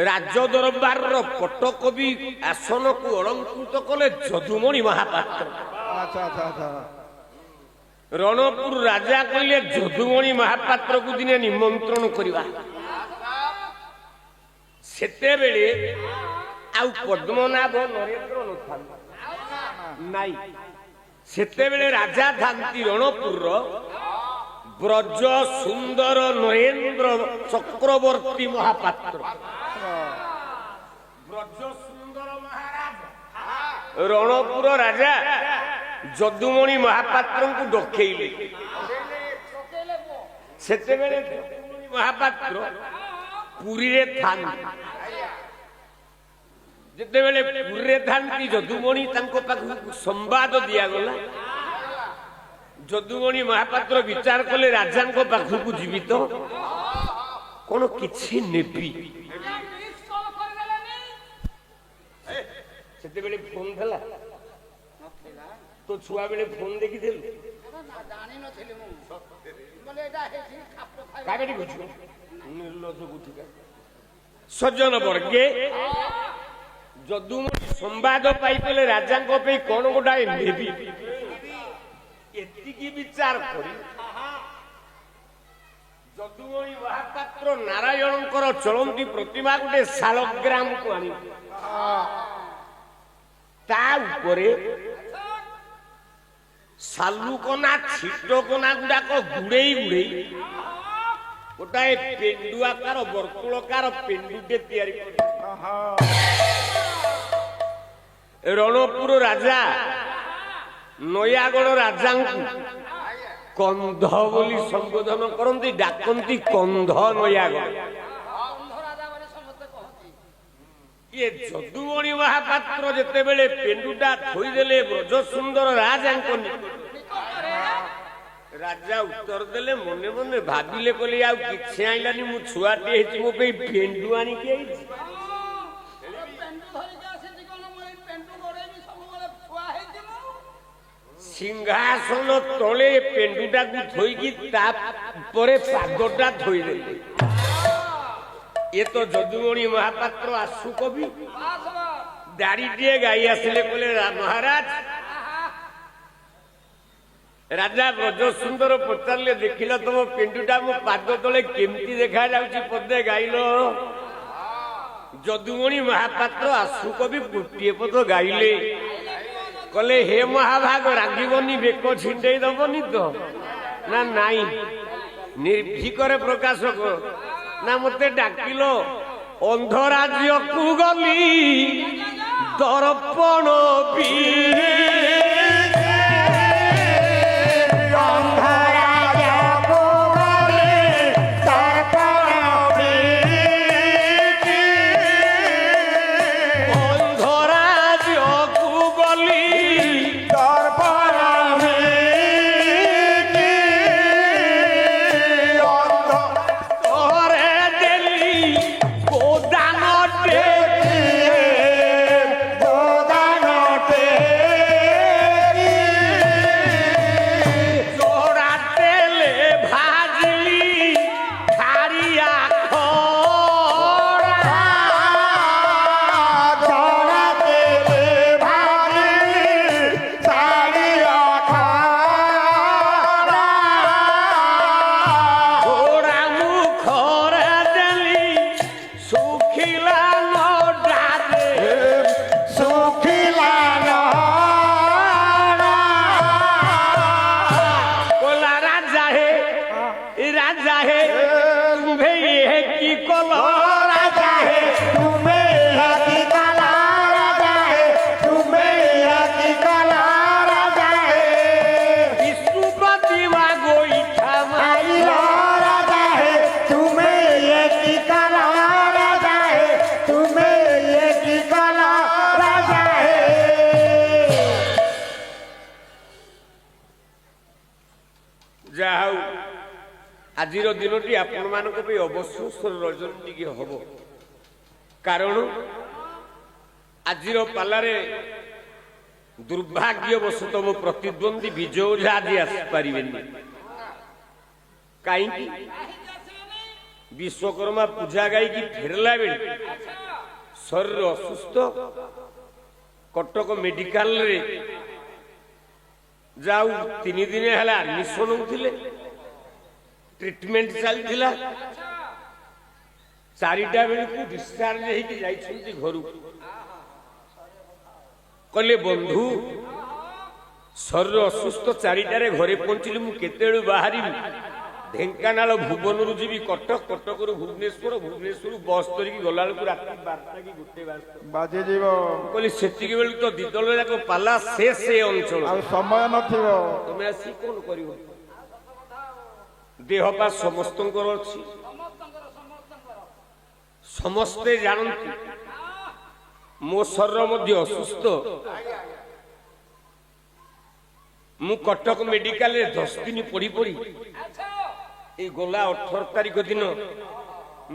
ରାଜ ଦରବାରର ପଟ୍ଟକବି ଆସନକୁ ଅଳଙ୍କୃତ କଲେ ଯଦୁମଣି ମହାପାତ୍ର। ରଣପୁର ରାଜା କହିଲେ, ଯଦୁମଣି ମହାପାତ୍ରକୁ ଦିନେ ନିମନ୍ତ୍ରଣ କରିବା। ସେତେବେଳେ ଆଉ ପଦ୍ମନାଭ ନରେନ୍ଦ୍ର ନଥାନ୍ତି, ନାଇଁ, ସେତେବେଳେ ରାଜା ଥାନ୍ତି ରଣପୁରର ବ୍ରଜ ସୁନ୍ଦର ନରେନ୍ଦ୍ର ଚକ୍ରବର୍ତ୍ତୀ ମହାପାତ୍ର। ବ୍ରଜ ସୁନ୍ଦର ମହାରାଜ ରଣପୁର ରାଜା ଯଦୁମଣି ମହାପାତ୍ରଙ୍କୁ ଡକେଇଲେ। ସେତେବେଳେ ଯଦୁମଣି ମହାପାତ୍ର ପୁରୀରେ ଥାନ୍ତି। ଯେତେବେଳେ ପୁରୀରେ ଥାନ୍ତି ଯଦୁମଣି ତାଙ୍କ ପାଖକୁ ସମ୍ବାଦ ଦିଆଗଲା। ଯଦୁମଣି ମହାପାତ୍ର ବିଚାର କଲେ, ରାଜାଙ୍କ ପାଖକୁ ଯିବି ତ କଣ କିଛି ନେବି। ସେତେବେଳେ ଫୋନ ଥିଲା? ତୋ ଛୁଆ ବେଳେ ଫୋନ ଦେଖିଥିଲୁ? ସଜ୍ଜନ ବର୍ଗେ ଯଦୁମଣି ସମ୍ବାଦ ପାଇଥିଲେ ରାଜାଙ୍କ ପାଇଁ କଣ ଗୋଟାଏ ନେବି। ଏତିକି ବିଚାର କରି ଯଦୁମଣି ମହାପାତ୍ର ନାରାୟଣଙ୍କର ଚଳନ୍ତି ପ୍ରତିମା ଗୋଟେ ଶାଳଗ୍ରାମକୁ ଆଣି ତା ଉପରେ ସାଲୁକନା ଛିଟକନା ଗୁଡାକ ଗୁଡେଇ ଗୁଡେଇ ଗୋଟାଏ ପେଣ୍ଡୁଆକାର ବର୍ତ୍ତୁଳକାର ପେଣ୍ଡୁଟେ ତିଆରି କରି ରଣପୁର ରାଜା ନୟାଗଡ଼ ରାଜାଙ୍କୁ କନ୍ଧ ବୋଲି ସମ୍ବୋଧନ କରନ୍ତି, ଡାକନ୍ତି କନ୍ଧ ନୟାଗଡ଼। ଇଏ ଯଦୁମଣି ମହାପାତ୍ର ଯେତେବେଳେ ପେଣ୍ଡୁଟା ଥୋଇଦେଲେ ବ୍ରଜ ସୁନ୍ଦର ରାଜାଙ୍କ ରାଜା ଉତ୍ତର ଦେଲେ, ମନେ ମନେ ଭାବିଲେ, କହିଲେ ଆଉ କିଛି ଆଇଲାନି, ମୁଁ ଛୁଆଟିଏ ହେଇଛି, ମୋ ପାଇଁ ପେଣ୍ଡୁ ଆଣିକି ଆଇଛି। ସିଂହାସନ ତଳେ ପେଣ୍ଡୁଟାକୁ ଥୋଇକି ତାପରେ ପାଦଟା ଥୋଇଦେଲେ। ଏ ତ ଯଦୁମଣି ମହାପାତ୍ର ଆସୁ କବି ଦାଢ଼ିଟିଏ ଗାଇ ଆସିଲେ, କହିଲେ ମହାରାଜ। ରାଜା ବ୍ରଜ ସୁନ୍ଦର ପଚାରିଲେ, ଦେଖିଲ ତମ ପେଣ୍ଡୁଟା ମୋ ପାଦ ତଳେ କେମିତି ଦେଖାଯାଉଛି, ପଦେ ଗାଇଲ। ଯଦୁମଣି ମହାପାତ୍ର ଆସୁ କବି ଗୋଟିଏ ପଦ ଗାଇଲେ, କହିଲେ ହେ ମହାଭାଗ ରାଗିବନି, ବେକ ଛିଣ୍ଡେଇ ଦବନି ତ? ନା ନାଇଁ, ନିର୍ଭୀକରେ ପ୍ରକାଶ କର। ନା ମତେ ଡାକିଲ ଅନ୍ଧରାଜ୍ୟକୁ ଗଲି ଦର୍ପଣ ବି ଆଜିର ଦିନଟି ଆପଣମାନଙ୍କ ପାଇଁ ଅବଶ୍ୟ ରଜନୀ ଟିକେ ହବ। କାରଣ ଆଜିର ପାଲାରେ ଦୁର୍ଭାଗ୍ୟବଶତଃ ମୋ ପ୍ରତିଦ୍ୱନ୍ଦ୍ୱୀ ବିଜୟ ଓଝା ଆଜି ଆସିପାରିବେନି। କାହିଁକି? ବିଶ୍ୱକର୍ମା ପୂଜା ଗାଇକି ଫେରିଲା ବେଳେ ଶରୀର ଅସୁସ୍ଥ, କଟକ ମେଡିକାଲରେ ଯାଉ 3 ଦିନ ହେଲା ଆଡମିସନ ହଉଥିଲେ, ଟ୍ରିଟମେଣ୍ଟ ଚାଲିଥିଲା। 4ଟା ବେଳକୁ ଡିସଚାର୍ଜ ହେଇକି ଯାଇଛନ୍ତି ଘରକୁ। କହିଲେ ବନ୍ଧୁ ଶରୀର ଅସୁସ୍ଥ, 4ଟାରେ ଘରେ ପହଞ୍ଚିଲି, ମୁଁ କେତେବେଳୁ ବାହାରିବି? ଢେଙ୍କାନାଳ ଭୁବନରୁ ଯିବି କଟକ, କଟକରୁ ଭୁବନେଶ୍ୱର, ଭୁବନେଶ୍ୱରରୁ ବସ୍ ଧରିକି ଗଲାବେଳକୁ ରାତି 12ଟା କି 1 ବାଜିଯିବ। କହିଲି ସେତିକି ବେଳକୁ ତ ଦି ଦଳ ଯାକ ପାଲା ଶେଷ ଏ ଅଞ୍ଚଳ, ଆଉ ସମୟ ନଥିବ। ତମେ ଆସି କଣ କରିବ? ଦେହ ପା ସମସ୍ତଙ୍କର ଅଛି, ସମସ୍ତେ ଜାଣନ୍ତି। ମୋ ଶରୀର ମଧ୍ୟ ଅସୁସ୍ଥ। ମୁଁ କଟକ ମେଡିକାଲରେ 10 ଦିନ ପଢି ଏଇ ଗଲା 18 ତାରିଖ ଦିନ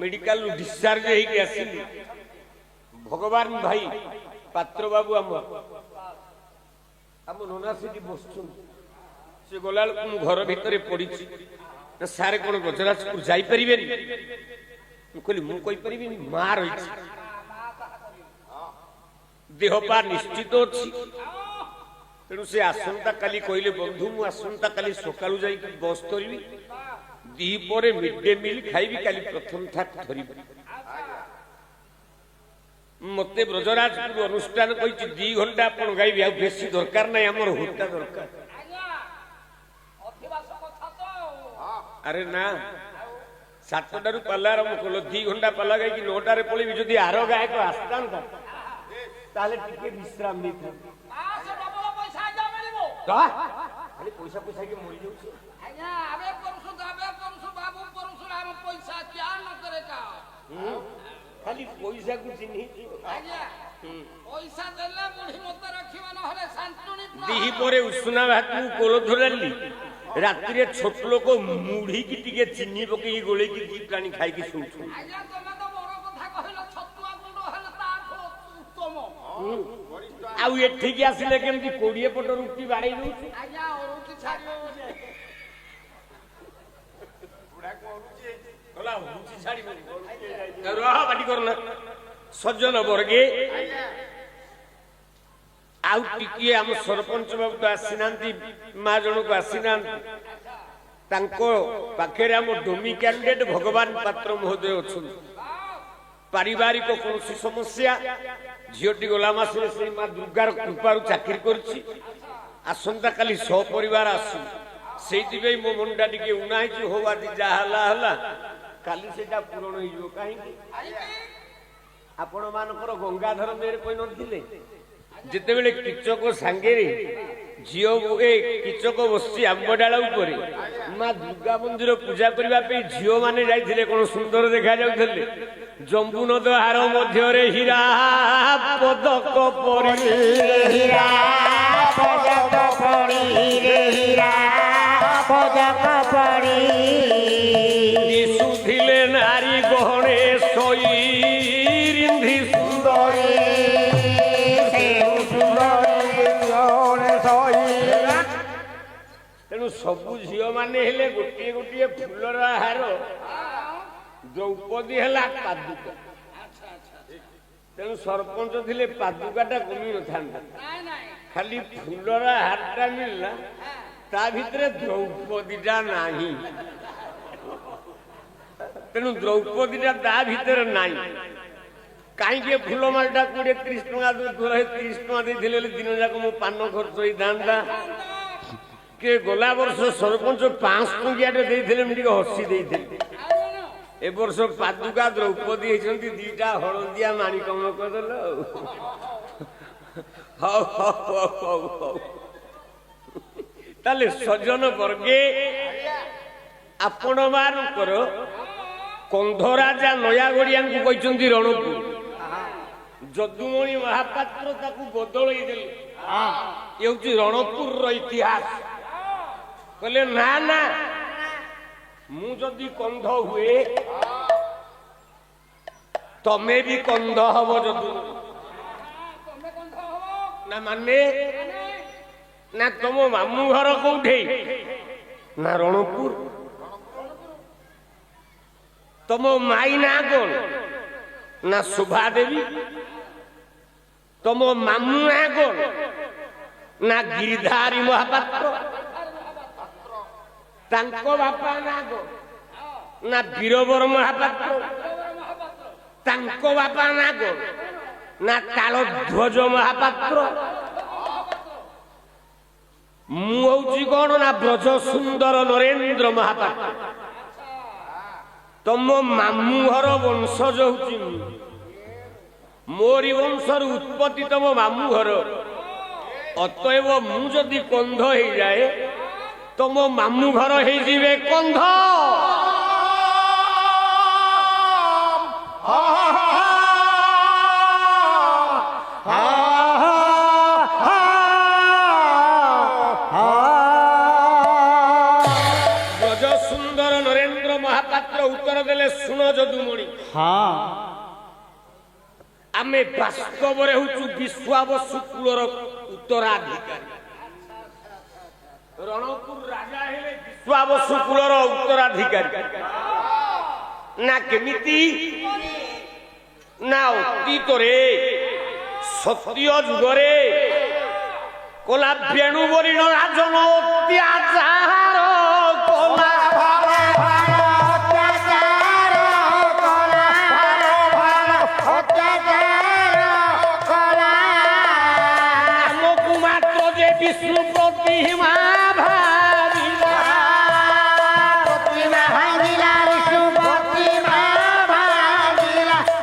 ମେଡିକାଲରୁ ଡିସଚାର୍ଜ ହେଇକି ଆସିଲି। ଭଗବାନ ଭାଇ ପାତ୍ର ବାବୁ ଆମ ନନା ସେଠି ବସୁଛନ୍ତି। ସେ ଗଲାବେଳକୁ ମୁଁ ଘର ଭିତରେ ପଡିଛି। ସାର୍ କଣ ବ୍ରଜରାଜପୁର ଯାଇପାରିବେନି? ମୁଁ କହିଲି ମୁଁ କହିପାରିବିନି, ମା ରହିଛି, ଦେହ ପା ନିଶ୍ଚିତ ଅଛି। ତେଣୁ ସେ ଆସନ୍ତା କାଲି କହିଲେ, ବନ୍ଧୁ ମୁଁ ଆସନ୍ତା କାଲି ସକାଳୁ ଯାଇକି ବସ୍ ଧରିବି, 2 ପରେ ମିଡ୍ ଡେ ମିଲ୍ ଖାଇବି, କାଲି ପ୍ରଥମ ଥାକ ଧରିବି। ମତେ ବ୍ରଜରାଜପୁର ଅନୁଷ୍ଠାନ କହିଛି 2 ଘଣ୍ଟା ଆପଣ ଗାଇବି, ଆଉ ବେଶୀ ଦରକାର ନାହିଁ, ଆମର ହୋଟା ଦରକାର। ଆରେ ନା, 7টাରୁ ପାଲା ଆରମ୍ଭ କଲ 2 ଘଣ୍ଟା ପାଲା ଗାଇକି 9টাରେ ପଳେଇବି ଯଦି ଆର ଗାୟକ ଆସିଥାନ୍ତା ତାହେଲେ ଟିକେ ବିଶ୍ରାମ ନେଇଥାନ୍ତି। ଖାଲି ପଇସା ପଇସା କି ମରିଯାଉଛି। ଖାଲି ପଇସାକୁ ଚିହ୍ନିଛୁ। ଦିହି ପରେ ଉଷୁନା ଭାତକୁ କୋଳଥ ଡାଲି, ରାତିରେ ଛୋଟ ଲୋକ ମୁଢିକି ଟିକେ ଚିନି ପକେଇକି ଗୋଳେଇକି ଦି ପ୍ରାଣୀ ଖାଇକି ଶୋଉଛୁ। ଆଉ ଏଠିକି ଆସିଲେ କେମିତି 20 ପଟ ରୁଟି ବାଡେଇ ଦଉଛୁ। ସଜ୍ଜନ ବର୍ଗେ ଆଉ ଟିକିଏ ଆମ ସରପଞ୍ଚ ବାବୁ ତ ଆସିନାହାନ୍ତି, ମା ଜଣକୁ ଆସିନାହାନ୍ତି, ତାଙ୍କ ପାଖରେ ଆମ ଡୋମି କ୍ୟାଣ୍ଡିଡେଟ ଭଗବାନ ପାତ୍ର ମହୋଦୟ ଅଛନ୍ତି। ପାରିବାରିକ କୌଣସି ସମସ୍ୟା, ଝିଅଟି ଗଲା ମାସରେ ସେଇ ମା ଦୁର୍ଗାର କୃପାରୁ ଚାକିରି କରିଛି, ଆସନ୍ତାକାଲି ସପରିବାର ଆସୁ। ସେଇଥିପାଇଁ ମୋ ମନଟା ଟିକେ ଉଣା ହେଇଛି। ହଉ ଆଜି ଯାହା ହେଲା ହେଲା, କାଲି ସେଇଟା ପୂରଣ ହେଇଯିବ। କାହିଁକି? ଆପଣ ମାନଙ୍କର ଗଙ୍ଗାଧର ମେହେର କହିନଥିଲେ ଯେତେବେଳେ କିଚକ ସାଙ୍ଗରେ ଝିଅ କିଚକ ବସିଛି ଆମ୍ବଡାଳ ଉପରେ, ମା ଦୁର୍ଗା ମନ୍ଦିର ପୂଜା କରିବା ପାଇଁ ଝିଅ ମାନେ ଯାଇଥିଲେ, କଣ ସୁନ୍ଦର ଦେଖାଯାଉଥିଲେ। ଜମ୍ବୁନଦ ହାର ମଧ୍ୟରେ ହୀରା ପଦକ ପରି, ହୀରା ପଦକ ପରି ରେ ହୀରା ପଦକ ପରି ଦିଶୁଥିଲେ ନାରୀ ଗହଣେ ଶୋଇ ରିନ୍ଧି ସୁନ୍ଦରୀ। ତେଣୁ ସବୁ ଝିଅ ମାନେ ହେଲେ ଗୋଟିଏ ଗୋଟିଏ ଫୁଲର ହାର, ଦ୍ରୌପଦୀ ହେଲା ପାଦୁକା। ତେଣୁ ସରପଞ୍ଚ ଥିଲେ ପାଦୁକାଟା କମି ନଥାନ୍ତା, ଖାଲି ଫୁଲର ହାରଟା ମିଳିଲା, ତା ଭିତରେ ଦ୍ରୌପଦୀଟା ନାହିଁ। ତେଣୁ ଦ୍ରୌପଦୀଟା ତା ଭିତରେ ନାହିଁ। କାହିଁକି ଫୁଲମାଳଟା 20-30 ଟଙ୍କା 30 ଟଙ୍କା ଦେଇଥିଲେ ଦିନ ଯାକ ମୋ ପାନ ଖର୍ଚ୍ଚ ହେଇଥାନ୍ତା। କିଏ ଗଲା ବର୍ଷ ସରପଞ୍ଚ 500 ଟଙ୍କିଆଟେ ଦେଇଥିଲେ, ମୁଁ ଟିକେ ହସି ଦେଇଥିଲି। ଏ ବର୍ଷ ପାଦୁକା ଦ୍ରୌପଦୀ ହେଇଛନ୍ତି, 2ଟା ହଳଦିଆ ମାଣିକମ କରିଦେଲ। ହଉ ହଉ ହଉ ହଉ ହଉ। ତାହେଲେ ସଜ୍ଜନ ବର୍ଗେ, ଆପଣ ମାନଙ୍କର କନ୍ଧରାଜା ନୟାଗଡ଼ିଆଙ୍କୁ କହିଛନ୍ତି ରଣପୁର। ଯଦୁମଣି ମହାପାତ୍ର ତାକୁ ବଦଳେଇ ଦେଲେ। ଏ ହଉଛି ରଣପୁରର ଇତିହାସ। କହିଲେ ନା ନା, ମୁଁ ଯଦି କନ୍ଧ ହୁଏ ତମେ ବି କନ୍ଧ ହବ। ଯଦୁ ନା ମାନେ ନା ତମ ମାମୁଁ ଘର କୋଉଠି? ନା ରଣପୁର। ତମ ମାଇ ନା କଣ? ନା ଶୋଭା ଦେବୀ। ତମ ମାମୁଁ ନା କଣ? ନା ଗିରିଧାରୀ ମହାପାତ୍ର। ତାଙ୍କ ବାପା ନା କଣ? ନା ବୀରବର ମହାପାତ୍ର। ତାଙ୍କ ବାପା ନା କଣ? ନା ତାଳଧ୍ୱଜ ମହାପାତ୍ର। ମୁଁ ହଉଛି କଣ? ନା ବ୍ରଜ ସୁନ୍ଦର ନରେନ୍ଦ୍ର ମହାପାତ୍ର। ତମ ମାମୁଁ ଘର ବଂଶଜ ହଉଛି ମୁଁ, ମୋରି ବଂଶରୁ ଉତ୍ପତ୍ତି ତମ ମାମୁଁ ଘର। ଅତଏବ ମୁଁ ଯଦି କନ୍ଧ ହେଇଯାଏ, ତମ ମାମୁଁ ଘର ହେଇଯିବେ କନ୍ଧ। ବ୍ରଜ ସୁନ୍ଦର ନରେନ୍ଦ୍ର ମହାପାତ୍ର ଉତ୍ତର ଦେଲେ, ଶୁଣ ଯଦୁମଣି, ଆମେ ବାସ୍ତବରେ ହଉଛୁ ବିଶ୍ୱାବସୁ କୁଳର ଉତ୍ତରାଧିକାରୀ। ରଣପୁର ରାଜା ହେଲେ ବିଶ୍ୱାବସୁ କୁଳର ଉତ୍ତରାଧିକାରୀ। ନା କେମିତି? ନା ଅତୀତରେ ସତ୍ୟ ଯୁଗରେ କଲା ବେଣୁ ବରିଣ ରାଜନ ଅତ୍ୟାଚାର କଲା। ଆମକୁ ମାତ୍ର ଯେ ବିଷ୍ଣୁ ପ୍ରତିମା ଭାବିଲା, ପ୍ରତିମା ଭାବିଲା ବିଷ୍ଣୁ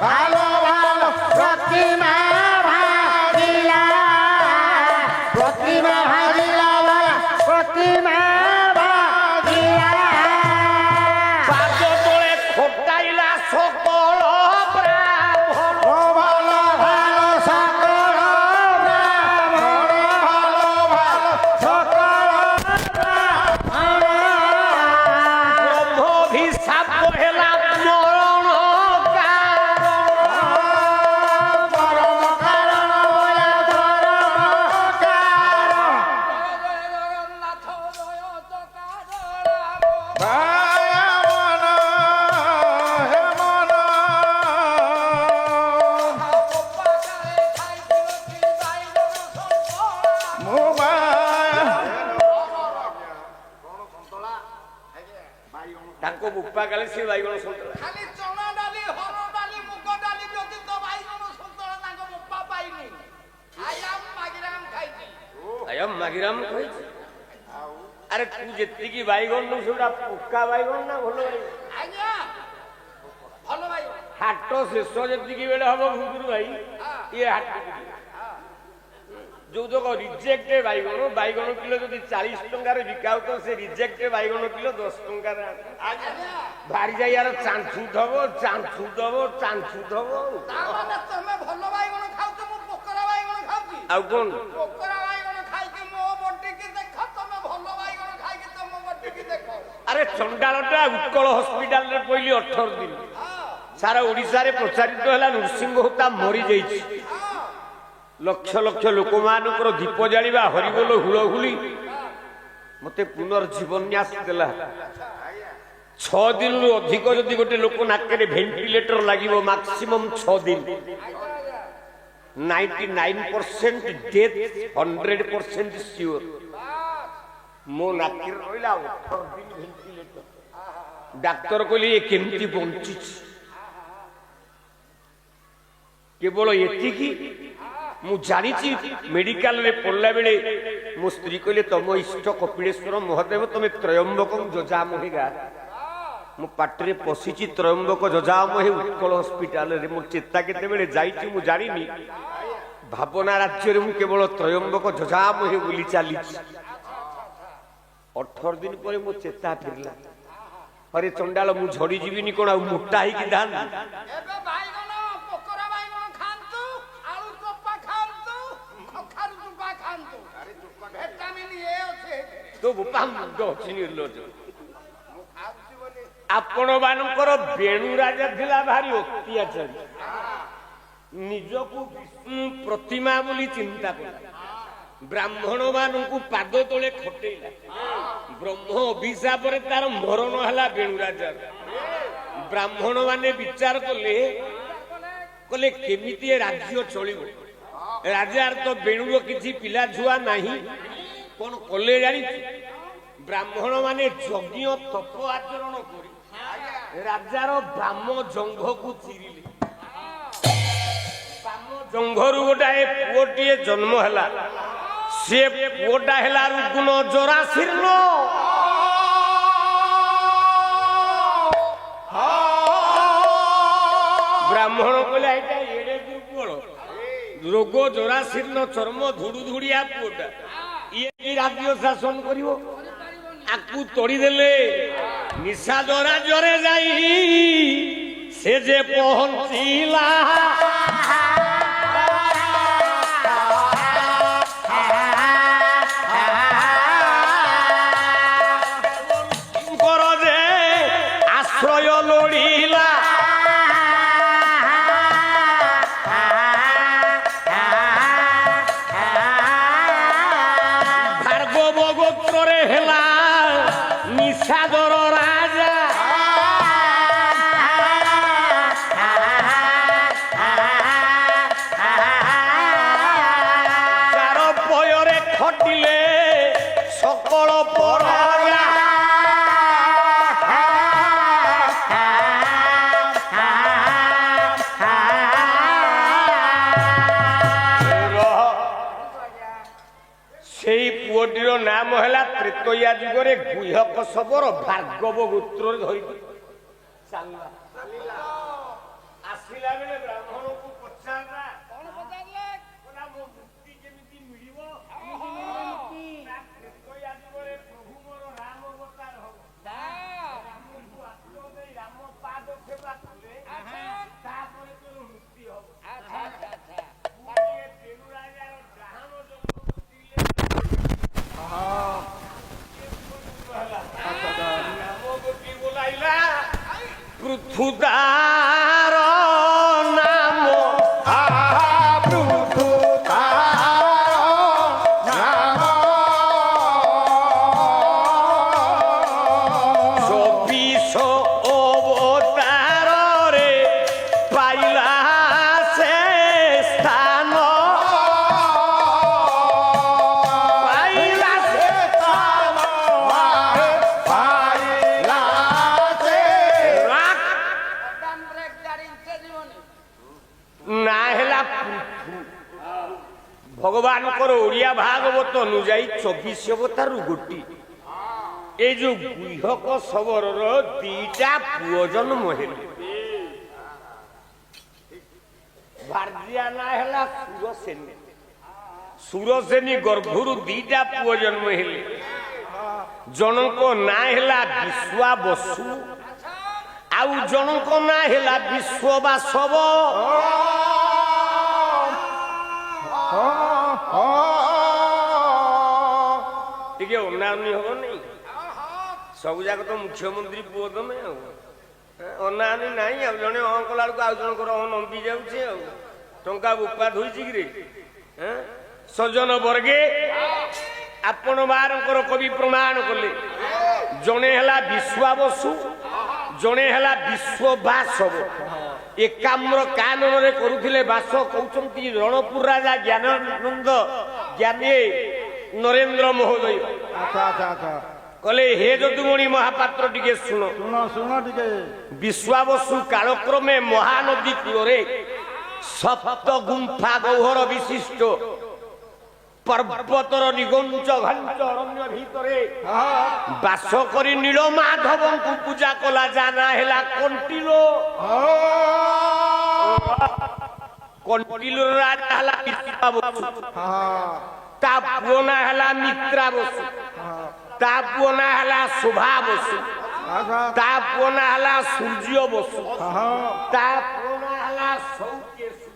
ভালো ভালো প্রতিমা ভাজিলা প্রতিমা ভাজিলা বালা প্রতিমা ভাজিলা পাদ তোলে খোটাইলা সকল ব্রাহ্মণ ও ভালো ভালো সকল ব্রাহ্মণ ভালো ভালো সকল ব্রাহ্মণ ব্রহ্মভিশাপ হেলা মরণ পরম কারণ বলে পরম কারণ জগন্নাথ জয় জকার ভায়ামন হেমন মুবায় ତାଙ୍କ ବୁପା କାଳେ ସେ ବାଇଗଣ ସନ୍ତୁଳା ଖାଲି ଚଣା ଡାଲି ହରଡ଼ ଡାଲି ମୁଗ ଡାଲି ବ୍ୟତୀତ ବାଇଗଣ ସନ୍ତୁଳା ତାଙ୍କ ବୋପା ପାଇନି ଆୟାମ ମାଗିରାମ ଖାଇଛି ଆଜ୍ଞା ମାଗିରାମ କହିଛି ଆରେ ତୁ ଯେତିକି ବାଇଗଣ ନୁ ସେଗୁଡା ପକ୍କା ବାଇଗଣ ନା ଭଲ ବାଇଗଣ ଆଜ୍ଞା ଭଲ ବାଇଗଣ ହାଟ ଶେଷ ଯେତିକି ବେଳେ ହବ ଭୁଗୁରୁ ଭାଇ ଇଏ ହାଟ ଯୋଉ ତକ ରିଜେକ୍ଟ ବାଇଗଣ ବାଇଗଣ କିଲୋ ଯଦି 40 ଟଙ୍କାରେ ବିକା ହଉଥିବ ସେ ରିଜେକ୍ଟ ବାଇଗଣ କିଲୋ 10 ଟଙ୍କାରେ ଭାରି ଯାଇ ଆର ଚାଞ୍ଚୁ ଦବ ଚାଞ୍ଚୁ ଦବ ଚାଞ୍ଚୁ ଦବ ତାମାନେ ତମେ ଭଲ ବାଇଗଣ ଖାଉଛ ମୁଁ ପୋକରା ବାଇଗଣ ଖାଉଛି ଆଉ କଣ ପୋକରା ବାଇଗଣ ଖାଇକି ମୋ ବଟିକି ଦେଖ ତମେ ଭଲ ବାଇଗଣ ଖାଇକି ତମ ବଟିକି ଦେଖ ଆରେ ଚଣ୍ଡାଳଟା ଉତ୍କଳ ହସ୍ପିଟାଲରେ ପଇଲି 18 ଦିନ ସାରା ଓଡ଼ିଶାରେ ପ୍ରଚାରିତ ହେଲା ନୃସିଂହ ହୋତା ମରିଯାଇଛି ଲକ୍ଷ ଲକ୍ଷ ଲୋକମାନଙ୍କର ଦୀପ ଜାଳିବା ହରିବୋଲ ହୁଳହୁଳି ମତେ ପୁନର୍ଜୀବନ୍ୟାସ ଦେଲା 6 ଦିନରୁ ଅଧିକ ଯଦି ଗୋଟେ ଲୋକ ନାକରେ ଭେଣ୍ଟିଲେଟର ଲାଗିବ ମାକ୍ସିମମ୍ 6 ଦିନ 99% ଡେଥ୍ 100% ସିଓର ମୋ ନାକରେ ରହିଲା 18 ଦିନ ଭେଣ୍ଟିଲେଟର ଡାକ୍ତର କହିଲେ ଏ କେମିତି ବଞ୍ଚିଛି କେବଳ ଏତିକି ମୁଁ ଜାଣିଛି ମେଡିକାଲରେ ପଡିଲା ବେଳେ ମୋ ସ୍ତ୍ରୀ କହିଲେ ତମ ଇଷ୍ଟ କପିଳେଶ୍ୱର ମହାଦେବ ତମେ ତ୍ରୟମ୍ବକ ଯଜାମହେ ଗା ମୋ ପାଟିରେ ପଶିଛି ତ୍ରୟମ୍ବକ ଯଜାମହେ ଉତ୍କଳ ହସ୍ପିଟାଲରେ ମୋ ଚେତା କେତେବେଳେ ଯାଇଛି ମୁଁ ଜାଣିନି ଭାବନା ରାଜ୍ୟରେ ମୁଁ କେବଳ ତ୍ରୟମ୍ବକ ଯଜାମହେ ବୋଲି ଚାଲିଛି 18 ଦିନ ପରେ ମୋ ଚେତା ଫେରିଲା ହରେ ଚଣ୍ଡାଳ ମୁଁ ଝଡି ଯିବିନି କଣ ଆଉ ମୋଟା ହେଇକି ଧାନ ଏବେ ବାଇଗଣ ପୋକରା ବାଇଗଣ ଖାଆନ୍ତୁ ଆଳୁ ଚୋପା ଖାଆନ୍ତୁ କଖାରୁ ଚୋପା ଖାଆନ୍ତୁ ଭିଟାମିନ ଏ ଅଛି ତୋ ବୋପା ମୁଣ୍ଡ ଅଛି ନିର୍ଲଜ ମୁଁ ଖାଉଛି ବୋଲି ଆପଣ ମାନଙ୍କର ବେଣୁ ରାଜା ଥିଲା ଭାରି ଅତ୍ୟାଚାରୀ ନିଜକୁ ବିଷ୍ଣୁ ପ୍ରତିମା ବୋଲି ଚିନ୍ତା କଲା ବ୍ରାହ୍ମଣ ମାନଙ୍କୁ ପାଦ ତଳେ ଖଟେଇଲା ବ୍ରହ୍ମ ଅଭିଶାପରେ ତାର ମରଣ ହେଲା ବେଣୁ ରାଜାର ବ୍ରାହ୍ମଣ ମାନେ ବିଚାର କଲେ କହିଲେ କେମିତି ଏ ରାଜ୍ୟ ଚଳିବ ରାଜାର ତ ବେଣୁର କିଛି ପିଲା ଛୁଆ ନାହିଁ କଣ କଲେ ଜାଣିଛୁ ବ୍ରାହ୍ମଣ ମାନେ ଯଜ୍ଞ ତପ ଆଚରଣ କରି ରାଜାର ବାମ ଜଙ୍ଘକୁ ଚିରିଲେ ବାମ ଜଙ୍ଘରୁ ଗୋଟାଏ ପୁଅଟିଏ ଜନ୍ମ ହେଲା ସେ ପୁଅଟା ହେଲା ରୁଗ୍ନ ଜରାଶୀର୍ଣ୍ଣ ବ୍ରାହ୍ମଣ କହିଲା ଏଇଟା ଏଡେ ଦୁର୍ବଳ ରୋଗ ଜରାଶୀର୍ଣ୍ଣ ଚର୍ମ ଧୁଡୁ ଧୁଡିଆ ପୁଅଟା ଇଏ କି ରାଜ୍ୟ ଶାସନ କରିବ ଆକୁ ତୋଡ଼ିଦେଲେ ନିଶା ରାଜ୍ୟରେ ଯାଇ ସେ ଯେ ପହଞ୍ଚିଲା ଯେ ଆଶ୍ରୟ ଲୋଡ଼ିଲା ଭାର୍ଗବ ଗୋତ୍ରରେ ହେଲା ନିଶାଦର ରାଜା ଯାର ପୟରେ ଖଟିଲେ ସକଳ ପରାଜା ସେଇ ପୁଅଟିର ନାମ ହେଲା ତ୍ରେତୟା ଯୁଗରେ ଗୁହ୍ୟକ ଶବର ଭାର୍ଗବ ଗୋତ୍ରରେ ଧରିକି ଆସିଲା ବେଳେ ପୃଥୁତାର ନାମ ଚବିଶ ଅବତାରରେ ପାଇଲା ସେ ସ୍ଥାନ ପାଇଲା ସେ ରାଗ ନା ହେଲା ଭଗବାନଙ୍କର ଓଡ଼ିଆ ଭାଗବତ ଅନୁଯାୟୀ 24 ଅବତାରରୁ ଗୋଟିଏ এই যে গুহক সবরর দুইটা পুয় জন্ম হেলে ভার্জিয়া না হেলা সুরসেনী সুরসেনী গর্ভরু দুইটা পুয় জন্ম হেলে জনক না হেলা বিশ্বা বসু আউ জনক না হেলা বিশ্ববাসব টিকে উন্নয়ন হব নাই ସବୁ ଯାକ ତ ମୁଖ୍ୟମନ୍ତ୍ରୀ ପୁଅ ତମେ ଆଉ ଅନାହାନି ନାହିଁ ଆଉ ଜଣେ ହଁ କଲା ବେଳକୁ ଆଉ ଜଣଙ୍କର ହଁ ନମ୍ବି ଯାଉଛି ଆଉ ଟଙ୍କା ବୁପା ଧୋଇଛି କିରେ ସଜନ ବର୍ଗେ ଆପଣ ବାରଙ୍କର କବି ପ୍ରମାଣ କଲେ ଜଣେ ହେଲା ବିଶ୍ୱାବସୁ ଜଣେ ହେଲା ବିଶ୍ୱବାସବ ଏକାମ୍ର କାନନରେ କରୁଥିଲେ ବାସ କହୁଛନ୍ତି ରଣପୁର ରାଜା ଜ୍ଞାନାନନ୍ଦ ଜ୍ଞାନୀ ନରେନ୍ଦ୍ର ମହୋଦୟ কলে হে যদুমণি মহাপাত্র টিকে শুনো শুনো টিকে বিশ্বাবসু কালক্রমে মহানদী কূলরে সপ্ত গুম্ফা গৌহর বিশিষ্ট পর্বতর নিগঞ্চ ঘঞ্চ অরণ্য ভিতরে বাস করি নীলমাধবଙ୍କୁ পূজা কলা জানা হেলা কন্টিলো কন্টিলোর রাজা হেলা বিশ্বাবসু তা পুଅ ନା ହେଲା ମିତ୍ରା ବସୁ ତା ପୁଅ ନା ହେଲା ଶୋଭା ବସୁ ତା ପୁଅ ନା ହେଲା ସୂର୍ଯ୍ୟ ବସୁ ତା ପୁଅ ନା ହେଲା ସୌକେଶୁ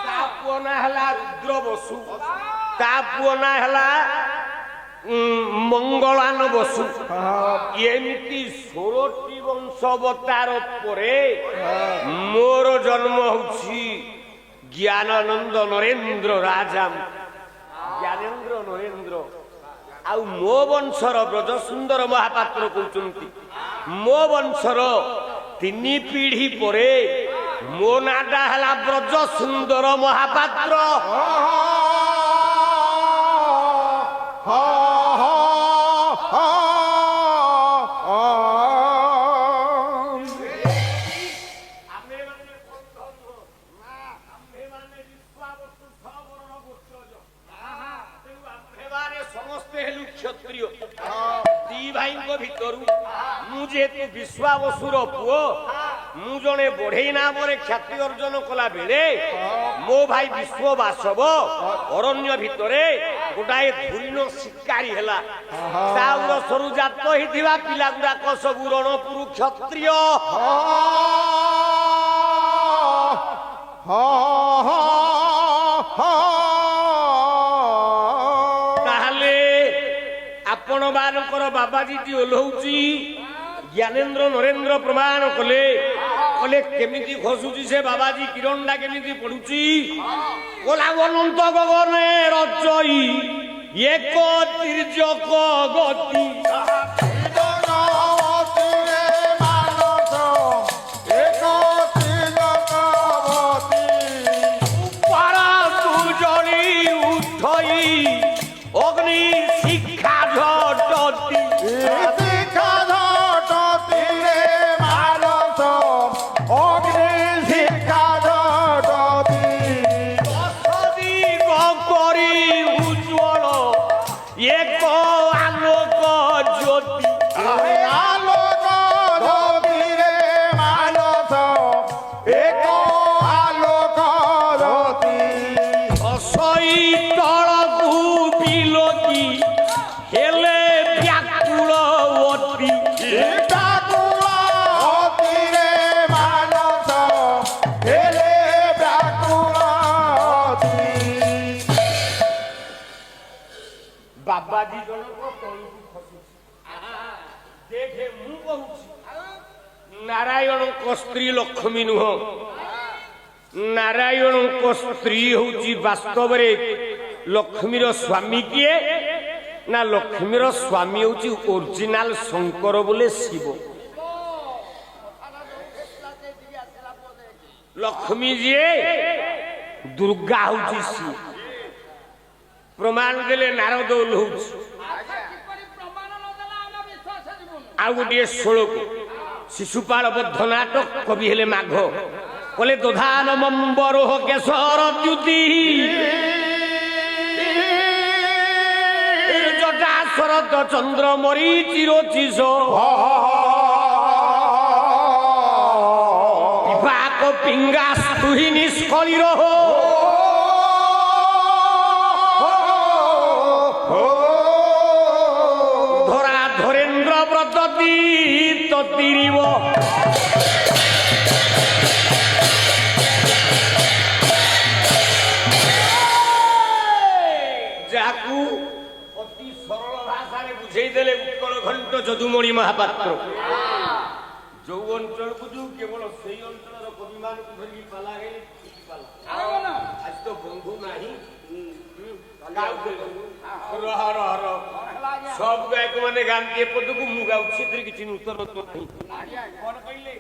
ତା ପୁଅ ନା ହେଲା ରୁଦ୍ର ବସୁ ତା ପୁଅ ନା ହେଲା ମଙ୍ଗଳାନ ବସୁ ଏମିତି 16ଟି ବଂଶ ଅବତାର ପରେ ମୋର ଜନ୍ମ ହଉଛି ଜ୍ଞାନାନନ୍ଦ ନରେନ୍ଦ୍ର ରାଜା ଜ୍ଞାନେନ୍ଦ୍ର ନରେନ୍ଦ୍ର ଆଉ ମୋ ବଂଶର ବ୍ରଜ ସୁନ୍ଦର ମହାପାତ୍ର କହୁଛନ୍ତି ମୋ ବଂଶର 3 ପିଢ଼ି ପରେ ମୋ ନାଁଟା ହେଲା ବ୍ରଜ ସୁନ୍ଦର ମହାପାତ୍ର যেহেতু বিশ্বাবসুর পুয় মু জনে বড়েই নামরে খ্যাতি অর্জন কলা বেড়ে মো ভাই বিশ্ববাসব অরণ্য ভিতরে গোটাଏ ধুরিণ শিকারী হেলা তা উরসরু জাত হইଥିବା পিলা গুড়াক সবু রণপুর ক্ষত্রিয় তাহলে আপন বারଙ୍କର ବାବାଜୀଟି ଓହ୍ଲଉଛି ଜ୍ଞାନେନ୍ଦ୍ର ନରେନ୍ଦ୍ର ପ୍ରମାଣ କଲେ କଲେ କେମିତି ଖସୁଛି ସେ ବାବାଜୀ କିରଣଟା କେମିତି ପଡୁଛି କୋଲା ଅନନ୍ତ ଗଗନେ ରଚଇ ଏକ ତୀର୍ଯ୍ୟକ ଗତି ପାରା ସୂର୍ଯ୍ୟଣି ଉଠଇ ଅଗ୍ନି ଶିକ୍ଷା ଝଟତି ବାବାଜୀ ଜଣକ ତଳକୁ ଖସୁଛି ଦେଖେ ମୁଁ କହୁଛି ନାରାୟଣଙ୍କ ସ୍ତ୍ରୀ ଲକ୍ଷ୍ମୀ ନୁହଁ, ନାରାୟଣଙ୍କ ସ୍ତ୍ରୀ ହଉଛି ବାସ୍ତବରେ ଲକ୍ଷ୍ମୀର ସ୍ୱାମୀ କିଏ ନା ଲକ୍ଷ୍ମୀର ସ୍ୱାମୀ ହଉଛି ଓରିଜିନାଲ ଶଙ୍କର ବୋଲେ ଶିବ। ଲକ୍ଷ୍ମୀ ଯିଏ ଦୁର୍ଗା ହଉଛି ସିଏ। ପ୍ରମାଣ ଦେଲେ ନାରଦ ଓହ୍ଲଉଛି। ଆଉ ଗୋଟିଏ ଷୋଳକୁ ଶିଶୁପାଳ ବଦ୍ଧ ନାଟକ କବି ହେଲେ ମାଘ କଲେ ଦୋଧାନ ମମ୍ବରୋହ କେଶର ଦ୍ୟୁତି ଜଟା ଶରତ ଚନ୍ଦ୍ର ମରିଚିର ଚିଶ ବିପାକ ପିଙ୍ଗା ସ୍ତୁହି ନିଷ୍କଳିର ଧରା ଧରେନ୍ଦ୍ର ବ୍ରତ ତିରିବ ଯାହାକୁ ଅତି ସରଳ ଭାଷାରେ ବୁଝେଇ ଦେଲେ ଉତ୍କଳ ଘଣ୍ଟ ଯଦୁମଣି ମହାପାତ୍ର। ଯୋଉ ଅଞ୍ଚଳକୁ ଯୋଉ କେବଳ ସେଇ ଅଞ୍ଚଳର କବିମାନଙ୍କୁ ଧରିକି ପାଲା ହେଲେ ଆଜି ତ ବନ୍ଧୁ ନାହିଁ। ସବୁ ଗାୟକ ମାନେ ଗାଆନ୍ତି ଏ ପଦକୁ, ମୁଁ ଗାଉଛି ଏଥିରେ କିଛି ନୂତନତ୍ୱ ନାହିଁ। କଣ କହିଲେ?